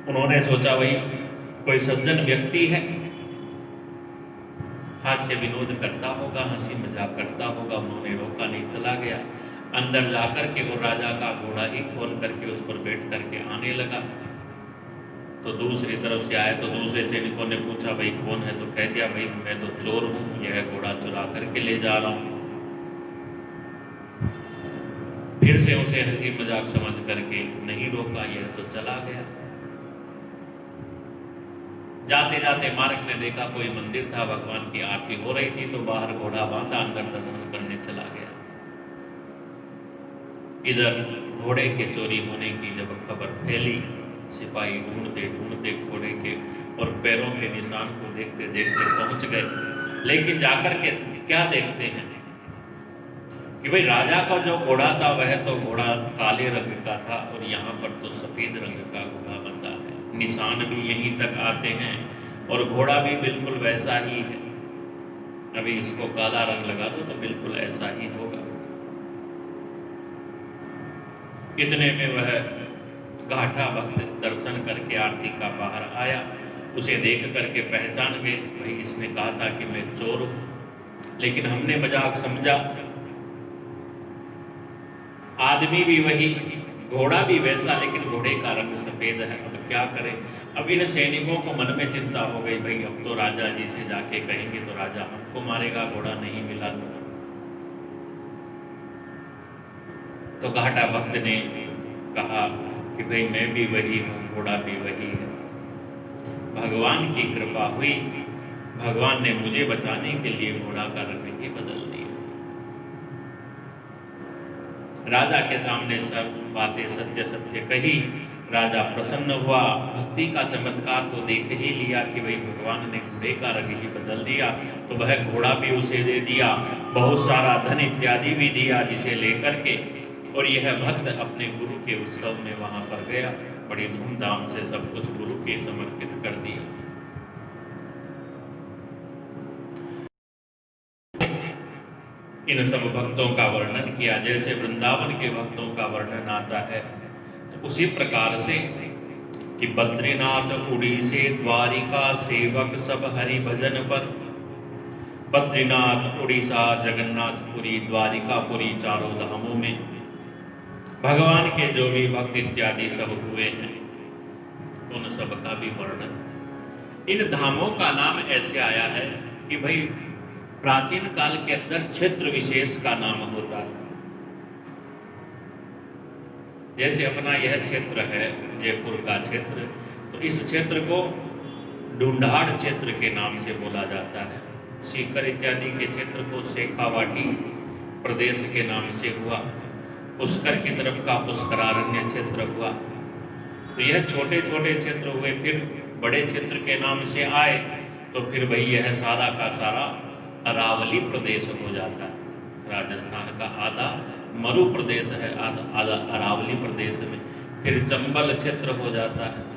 उन्होंने सोचा भाई कोई सज्जन व्यक्ति है, हास्य विनोद करता होगा, हंसी मजाक करता होगा। उन्होंने रोका नहीं, चला गया अंदर जाकर के, और राजा का घोड़ा ही खोल करके उस पर बैठ करके आने लगा। तो दूसरी तरफ से आए, तो दूसरे सैनिकों ने पूछा भाई कौन है, तो कह दिया भाई मैं तो चोर हूं, यह घोड़ा चुरा करके ले जा रहा हूं। फिर से उसे हंसी मजाक समझ करके नहीं रोका, यह तो चला गया। जाते जाते मार्ग में देखा कोई मंदिर था, भगवान की आरती हो रही थी, तो बाहर घोड़ा बांधा, अंदर दर्शन करने चला गया। इधर घोड़े के चोरी होने की जब खबर फैली, सिपाही ढूंढते ढूंढते घोड़े के और पैरों के निशान को देखते देखते पहुंच गए। लेकिन जाकर के क्या देखते हैं कि भाई राजा का जो घोड़ा था वह तो घोड़ा काले रंग का था, और यहाँ पर तो सफेद रंग का घोड़ा बंधा है। निशान भी यहीं तक आते हैं और घोड़ा भी बिल्कुल वैसा ही है। अभी इसको काला रंग लगा दो तो बिल्कुल ऐसा ही होगा। इतने में वह घाटा भक्त दर्शन करके आरती का बाहर आया। उसे देख करके पहचान गए, भाई इसने कहा था कि मैं चोर हूं, लेकिन हमने मजाक समझा। आदमी भी वही, घोड़ा भी वैसा, लेकिन घोड़े का रंग सफेद है। अब क्या करें? अब इन सैनिकों को मन में चिंता हो गई, भाई अब तो राजा जी से जाके कहेंगे तो राजा हमको मारेगा, घोड़ा नहीं मिला तो। तो घाटा भक्त ने कहा कि भाई मैं भी वही हूँ, घोड़ा भी वही है। भगवान की कृपा हुई, भगवान ने मुझे बचाने के लिए घोड़ा का रंग ही बदल दिया। राजा के सामने सब बातें सत्य सत्य कही। राजा प्रसन्न हुआ, भक्ति का चमत्कार तो देख ही लिया कि भाई भगवान ने घोड़े का रंग ही बदल दिया, तो वह घोड़ा भी उसे दे दिया, बहुत सारा धन इत्यादि भी दिया, जिसे लेकर के और यह भक्त अपने गुरु के उत्सव में वहां पर गया। बड़ी धूमधाम से सब कुछ गुरु के समर्पित कर दिया। इन सब भक्तों का वर्णन किया, जैसे वृंदावन के भक्तों का वर्णन आता है, तो उसी प्रकार से कि बद्रीनाथ उड़ीसे द्वारिका सेवक सब हरि भजन पर। बद्रीनाथ, उड़ीसा, जगन्नाथपुरी, द्वारिकापुरी, चारों धामों में भगवान के जो भी भक्त इत्यादि सब हुए हैं, उन सब का भी वर्णन। इन धामों का नाम ऐसे आया है कि भाई प्राचीन काल के अंदर क्षेत्र विशेष का नाम होता था। जैसे अपना यह क्षेत्र है जयपुर का क्षेत्र, तो इस क्षेत्र को ढूंढाड़ क्षेत्र के नाम से बोला जाता है। सीकर इत्यादि के क्षेत्र को शेखावाटी प्रदेश के नाम से हुआ। पुष्कर की तरफ का पुष्करारण्य क्षेत्र हुआ। तो यह छोटे छोटे क्षेत्र हुए, फिर बड़े क्षेत्र के नाम से आए, तो फिर वही यह सारा का सारा अरावली प्रदेश हो जाता है। राजस्थान का आधा मरु प्रदेश है, आधा अरावली प्रदेश में, फिर चंबल क्षेत्र हो जाता है।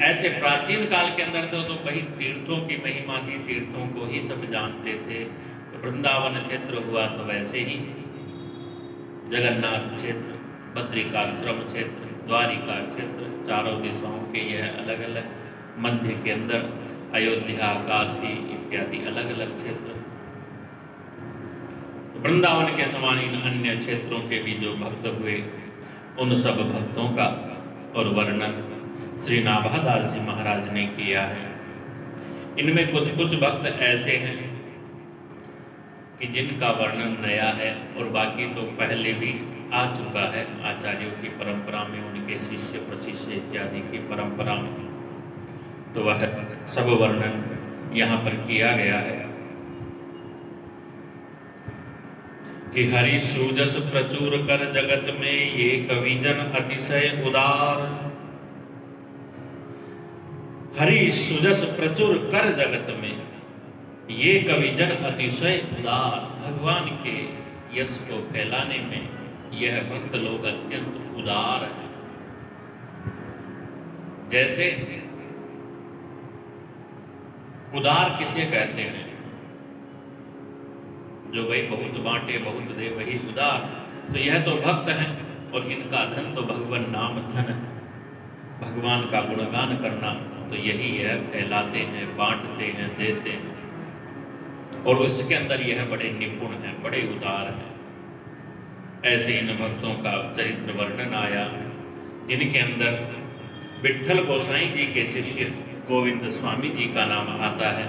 ऐसे प्राचीन काल के अंदर तो वही तीर्थों की महिमा थी, तीर्थों को ही सब जानते थे। तो वृंदावन क्षेत्र हुआ तो वैसे ही जगन्नाथ क्षेत्र, बद्रिकाश्रम क्षेत्र, द्वारिका क्षेत्र, चारों दिशाओं के यह अलग अलग, मध्य के अंदर अयोध्या, काशी इत्यादि अलग अलग क्षेत्र। वृंदावन के समान इन अन्य क्षेत्रों के भी जो भक्त हुए, उन सब भक्तों का और वर्णन श्री नाभादास जी महाराज ने किया है। इनमें कुछ कुछ भक्त ऐसे हैं कि जिनका वर्णन नया है, और बाकी तो पहले भी आ चुका है आचार्यों की परंपरा में, उनके शिष्य प्रशिष्य इत्यादि की परंपरा में। तो वह सब वर्णन यहाँ पर किया गया है कि हरि सूजस प्रचुर कर जगत में ये कविजन अतिशय उदार। हरि सुजस प्रचुर कर जगत में ये कविजन अतिशय उदार। भगवान के यश को फैलाने में यह भक्त लोग अत्यंत उदार हैं। जैसे उदार किसे कहते हैं? जो भाई बहुत बांटे बहुत दे वही उदार। तो यह तो भक्त हैं, और इनका धन तो भगवान नाम धन है। भगवान का गुणगान करना तो यही है, फैलाते हैं, बांटते हैं, देते हैं, और उसके अंदर यह बड़े निपुण हैं, बड़े उदार हैं। ऐसे इन भक्तों का चरित्र वर्णन आया, जिनके अंदर विठ्ठल गोसाई जी के शिष्य गोविंद स्वामी जी का नाम आता है।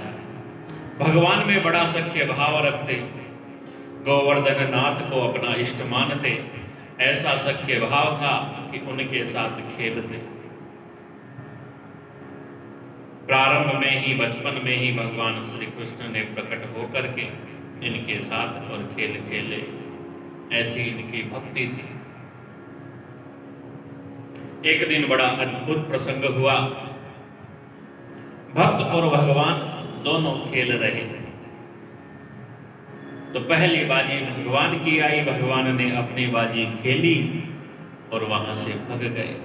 भगवान में बड़ा सख्य भाव रखते, गोवर्धन नाथ को अपना इष्ट मानते। ऐसा सख्य भाव था कि उनके साथ खेलते। प्रारंभ में ही, बचपन में ही भगवान श्री कृष्ण ने प्रकट होकर के इनके साथ और खेल खेले। ऐसी इनकी भक्ति थी। एक दिन बड़ा अद्भुत प्रसंग हुआ। भक्त और भगवान दोनों खेल रहे। तो पहली बाजी भगवान की आई, भगवान ने अपनी बाजी खेली और वहां से भग गए।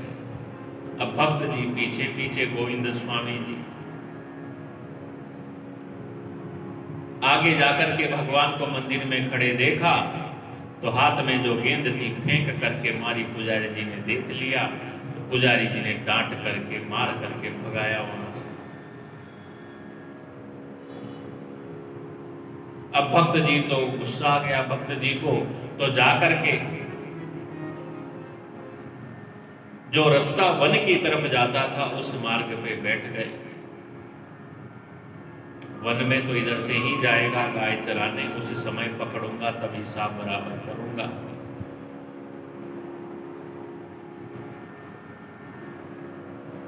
अब भक्त जी पीछे पीछे, गोविंद स्वामी जी आगे जाकर के भगवान को मंदिर में खड़े देखा, तो हाथ में जो गेंद थी फेंक करके मारी। पुजारी जी ने देख लिया, तो पुजारी जी ने डांट करके, मार करके भगाया वहां से। अब भक्त जी तो गुस्सा आ गया भक्त जी को, तो जाकर के जो रास्ता वन की तरफ जाता था उस मार्ग पे बैठ गए। वन में तो इधर से ही जाएगा गाय चराने, उस समय पकड़ूंगा तभी हिसाब बराबर करूंगा।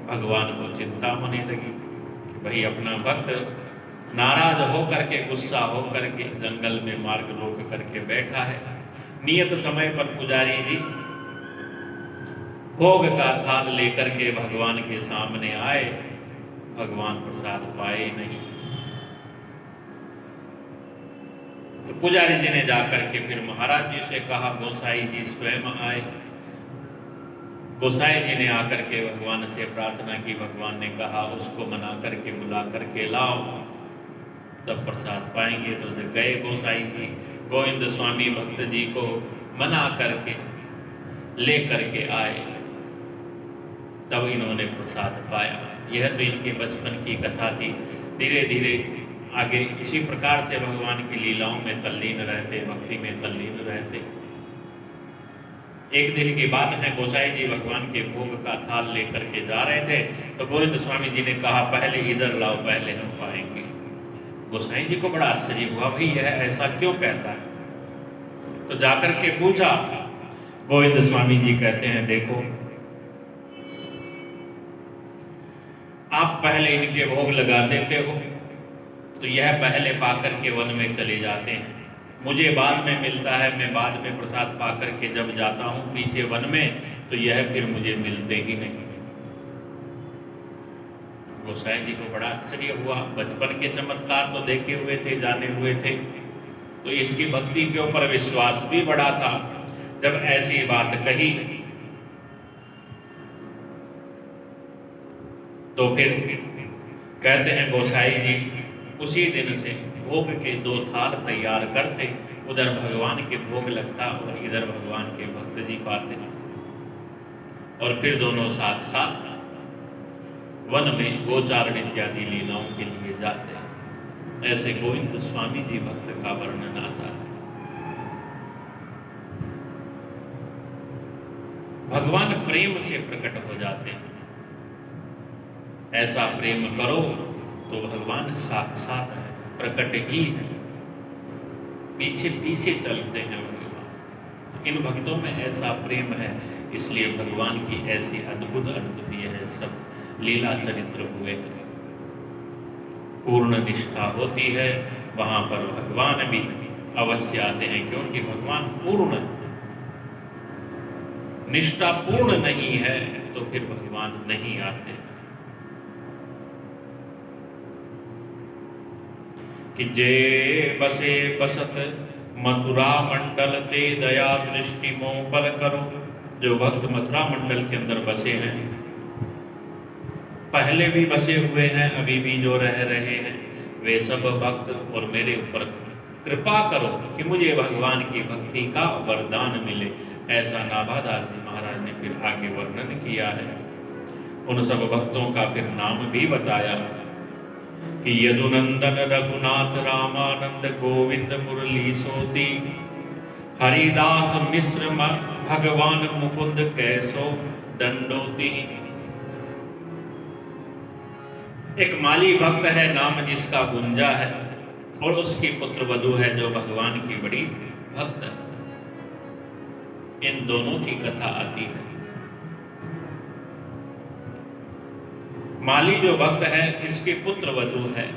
भगवान को चिंता होने लगी कि भाई अपना भक्त नाराज हो करके, गुस्सा हो करके जंगल में मार्ग रोक करके बैठा है। नियत समय पर पुजारी जी भोग का थाल लेकर के भगवान के सामने आए, भगवान प्रसाद पाए नहीं। तो पुजारी जी ने जाकर के फिर महाराज जी से कहा, गोसाई जी स्वयं आए। गोसाई जी ने आकर के भगवान से प्रार्थना की। भगवान ने कहा उसको मना करके बुला करके लाओ, तब प्रसाद पाएंगे। तो गए गोसाई जी, गोविंद स्वामी भक्त जी को मना करके ले करके आए, तब इन्होंने प्रसाद पाया। यह तो इनके बचपन की कथा थी। धीरे धीरे आगे इसी प्रकार से भगवान की लीलाओं में तल्लीन रहते, भक्ति में तल्लीन रहते। एक दिन की बात है, गोसाई जी भगवान के भोग का थाल लेकर के जा रहे थे, तो गोविंद स्वामी जी ने कहा पहले इधर लाओ, पहले हम पाएंगे। गोसाई जी को बड़ा आश्चर्य हुआ, भाई यह ऐसा क्यों कहता है। तो जाकर के पूछा, गोविंद स्वामी जी कहते हैं देखो, आप पहले इनके भोग लगा देते हो तो यह पहले पाकर के वन में चले जाते हैं, मुझे बाद में मिलता है, मैं बाद में प्रसाद पाकर के जब जाता हूं पीछे वन में, तो यह फिर मुझे मिलते ही नहीं। गोसाई जी को बड़ा आश्चर्य हुआ, बचपन के चमत्कार तो देखे हुए थे, जाने हुए थे, तो इसकी भक्ति के ऊपर विश्वास भी बड़ा था। जब ऐसी बात कही तो फिर कहते हैं गोसाई जी उसी दिन से भोग के 2 थाल तैयार करते, उधर भगवान के भोग लगता और इधर भगवान के भक्त जी पाते, और फिर दोनों साथ साथ वन में गोचारण इत्यादि लीलाओं के लिए जाते। ऐसे गोविंद स्वामी जी भक्त का वर्णन आता है। भगवान प्रेम से प्रकट हो जाते हैं। ऐसा प्रेम करो तो भगवान साक्षात है, प्रकट ही है, पीछे पीछे चलते हैं भगवान। इन भक्तों में ऐसा प्रेम है, इसलिए भगवान की ऐसी अद्भुत अद्भुत यह सब लीला चरित्र हुए हैं। पूर्ण निष्ठा होती है वहां पर भगवान भी अवश्य आते हैं, क्योंकि भगवान पूर्ण है। निष्ठा पूर्ण नहीं है तो फिर भगवान नहीं आते। कि जे बसे बसत मथुरा मंडल ते दया दृष्टि मोह पर करो। जो भक्त मथुरा मंडल के अंदर बसे हैं, पहले भी बसे हुए हैं, अभी भी जो रह रहे हैं, वे सब भक्त और मेरे ऊपर कृपा करो कि मुझे भगवान की भक्ति का वरदान मिले। ऐसा नाभादास जी महाराज ने फिर आगे वर्णन किया है। उन सब भक्तों का फिर नाम भी बताया कि यदुनंदन रघुनाथ रामानंद गोविंद मुरली सोती, हरिदास मिश्र भगवान मुकुंद कैसो दंडोती। एक माली भक्त है, नाम जिसका गुंजा है, और उसकी पुत्र वधु है जो भगवान की बड़ी भक्त है। इन दोनों की कथा आती है। माली जो भक्त है, इसके पुत्र वधु है,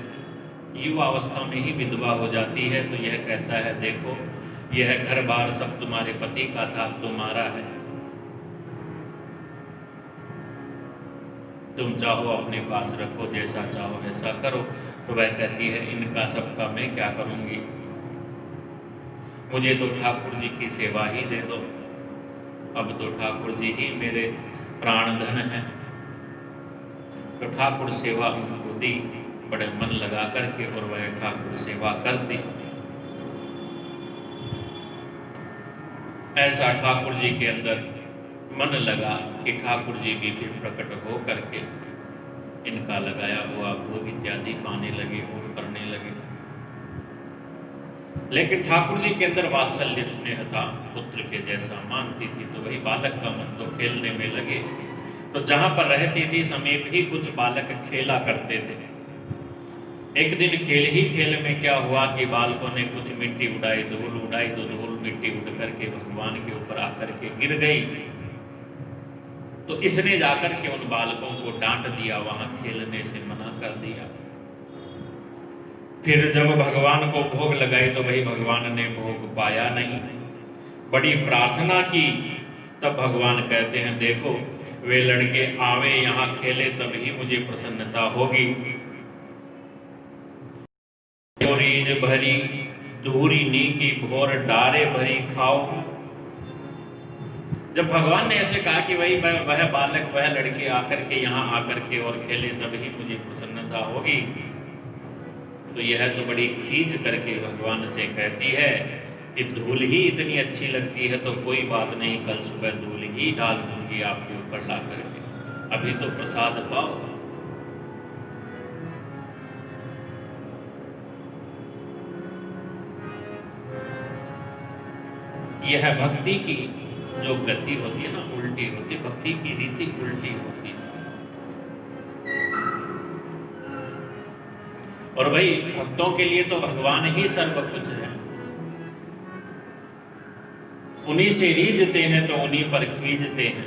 युवा अवस्था में ही विधवा हो जाती है, तो यह कहता है देखो यह घर बार सब तुम्हारे पति का था, तुम्हारा है, तुम चाहो अपने पास रखो, जैसा चाहो वैसा करो। तो वह कहती है इनका सबका मैं क्या करूंगी, मुझे तो ठाकुर जी की सेवा ही दे दो, अब तो ठाकुर जी ही मेरे प्राण धन है। तो ठाकुर सेवा उनको दी, बड़े मन लगा करके, और वह ठाकुर सेवा करती। ऐसा ठाकुर जी के अंदर मन लगा कि ठाकुर जी भी फिर प्रकट हो करके इनका लगाया हुआ भोग इत्यादि पाने लगे और करने लगे। लेकिन ठाकुर जी के अंदर वात्सल्य स्नेह था, पुत्र के जैसा मानती थी, तो वही बालक का मन तो खेलने में लगे। तो जहां पर रहती थी समीप ही कुछ बालक खेला करते थे। एक दिन खेल ही खेल में क्या हुआ कि बालकों ने कुछ मिट्टी उड़ाई, धूल उड़ाई, तो धूल मिट्टी उड़ करके भगवान के ऊपर आकर के गिर गई। तो इसने जाकर के उन बालकों को डांट दिया, वहां खेलने से मना कर दिया। फिर जब भगवान को भोग लगाई तो भाई भगवान ने भोग पाया नहीं। बड़ी प्रार्थना की, तब भगवान कहते हैं देखो वे लड़के आवे यहां खेले तभी मुझे प्रसन्नता होगी। रीज भरी धूरी नी की भोर डारे भरी खाओ। जब भगवान ने ऐसे कहा कि भाई वह बालक वह लड़के आकर के यहाँ आकर के और खेले तभी मुझे प्रसन्नता होगी, तो यह तो बड़ी खींच करके भगवान से कहती है कि धूल ही इतनी अच्छी लगती है तो कोई बात नहीं, कल सुबह धूल ही डाल दूंगी आपके ऊपर ला करके, अभी तो प्रसाद पाओ। यह भक्ति की जो गति होती है ना, उल्टी होती है, भक्ति की रीति उल्टी होती है। और भाई भक्तों के लिए तो भगवान ही सर्व कुछ है, उन्हीं से रीझते हैं तो उन्हीं पर खींचते हैं।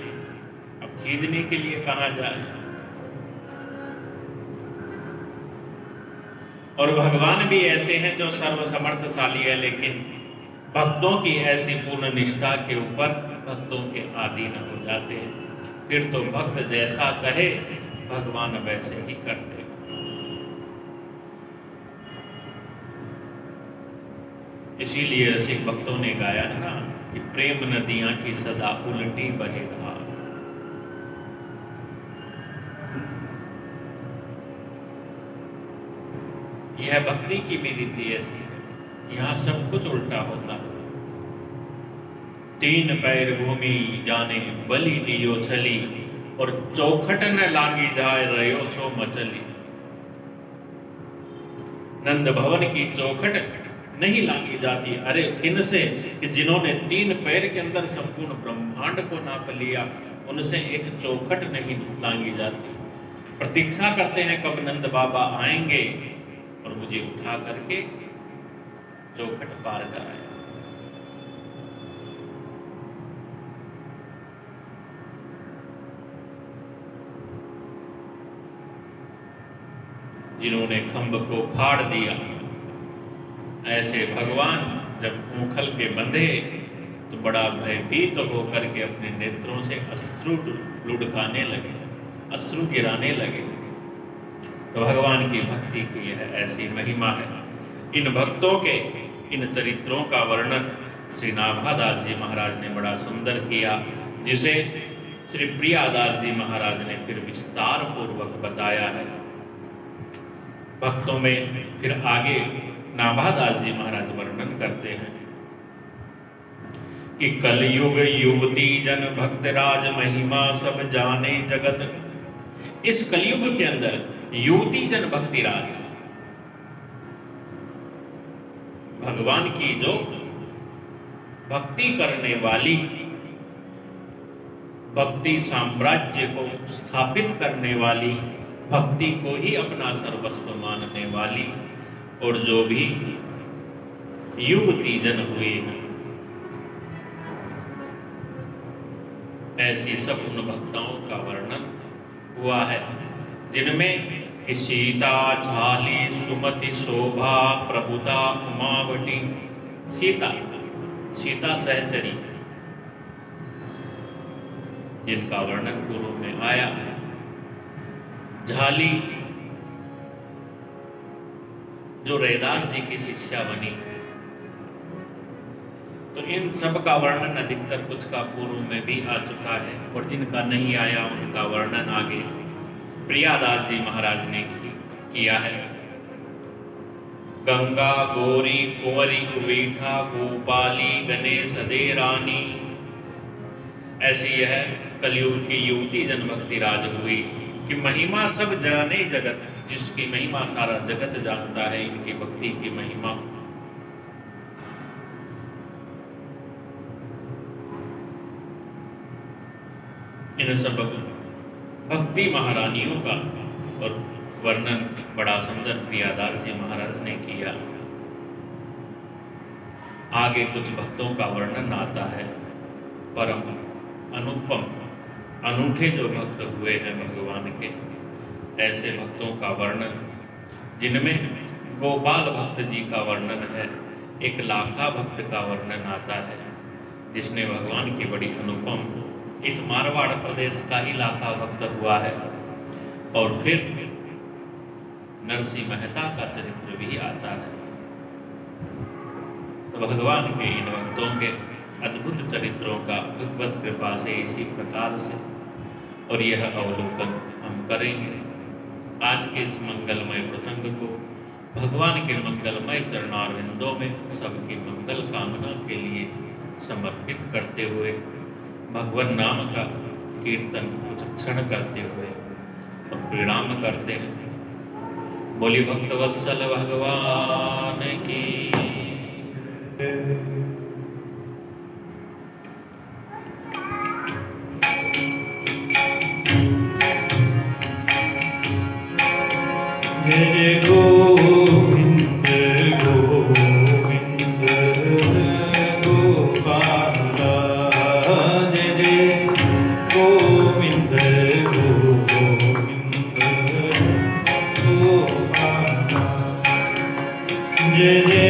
अब खींचने के लिए कहां जाए। और भगवान भी ऐसे हैं जो सर्वसमर्थशाली है, लेकिन भक्तों की ऐसी पूर्ण निष्ठा के ऊपर भक्तों के अधीन हो जाते हैं। फिर तो भक्त जैसा कहे भगवान वैसे ही करते। इसीलिए रसिक भक्तों ने गाया है ना कि प्रेम नदियां की सदा उल्टी बहे धार। यह भक्ति की भी रीति ऐसी है, यहां सब कुछ उल्टा होता है। तीन पैर भूमि जाने बलि लियो छली, और चौखट न लांगी जाए रयो सो मचली। नंद भवन की चौखट नहीं लांगी जाती। अरे किन से? कि जिन्होंने तीन पैर के अंदर संपूर्ण ब्रह्मांड को नाप लिया, उनसे एक चौखट नहीं लांगी जाती। प्रतीक्षा करते हैं कब नंद बाबा आएंगे और मुझे उठा करके चौखट पार कराए। जिन्होंने खंभ को फाड़ दिया, ऐसे भगवान जब ऊखल के बंधे तो बड़ा भयभीत होकर के अपने नेत्रों से अश्रु लुढ़काने लगे, अश्रु गिराने लगे। तो भगवान की भक्ति की यह ऐसी महिमा है। इन भक्तों के इन चरित्रों का वर्णन श्री नाभादास जी महाराज ने बड़ा सुंदर किया, जिसे श्री प्रियादास जी महाराज ने फिर विस्तार पूर्वक बताया है। भक्तों में फिर आगे नाभादास जी महाराज वर्णन करते हैं कि कलयुग युवती जन भक्तराज महिमा सब जाने जगत। इस कलयुग के अंदर युवती जन भक्तिराज, भगवान की जो भक्ति करने वाली, भक्ति साम्राज्य को स्थापित करने वाली, भक्ति को ही अपना सर्वस्व मानने वाली, और जो भी युवती जन हुए हैं, ऐसी सब उन भक्ताओं का वर्णन हुआ है जिनमें सीता झाली सुमति शोभा प्रभुता उमावटी। सीता सहचरी जिनका वर्णन पूर्व में आया। झाली जो रैदास जी की शिष्या बनी। तो इन सब का वर्णन अधिकतर कुछ का पूर्व में भी आ चुका है, और जिनका नहीं आया उनका वर्णन आगे प्रियादास जी महाराज ने किया है। गंगा गौरी कुंवरी कुबीठा गोपाली गणेश दे रानी। ऐसी यह कलयुग की युवती जन भक्ति राज हुई कि महिमा सब जाने जगत, जिसकी महिमा सारा जगत जानता है, इनकी भक्ति की महिमा। इन सब भक्ति महारानियों का और वर्णन बड़ा सुंदर प्रियादास जी महाराज ने किया। आगे कुछ भक्तों का वर्णन आता है, परम अनुपम अनूठे जो भक्त हुए हैं भगवान के, ऐसे भक्तों का वर्णन, जिनमें गोपाल भक्त जी का वर्णन है, एक लाखा भक्त का वर्णन आता है, जिसने भगवान की बड़ी अनुपम, इस मारवाड़ प्रदेश का ही लाखा भक्त हुआ है। और फिर नरसिंह मेहता का चरित्र भी आता है। तो भगवान के इन भक्तों के अद्भुत चरित्रों का भगवत कृपा से इसी प्रकार से और यह अवलोकन हम करेंगे। आज के इस मंगलमय प्रसंग को भगवान के मंगलमय चरणारविंदों में सबकी मंगल कामना के लिए समर्पित करते हुए भगवान नाम का कीर्तन कुछ क्षण करते हुए और प्रणाम करते हैं। बोली भक्त वत्सल भगवान की। जय जय गोविंद गोविंद गोपाल, जय जय गोविंद गोविंद गोपाल, जय जय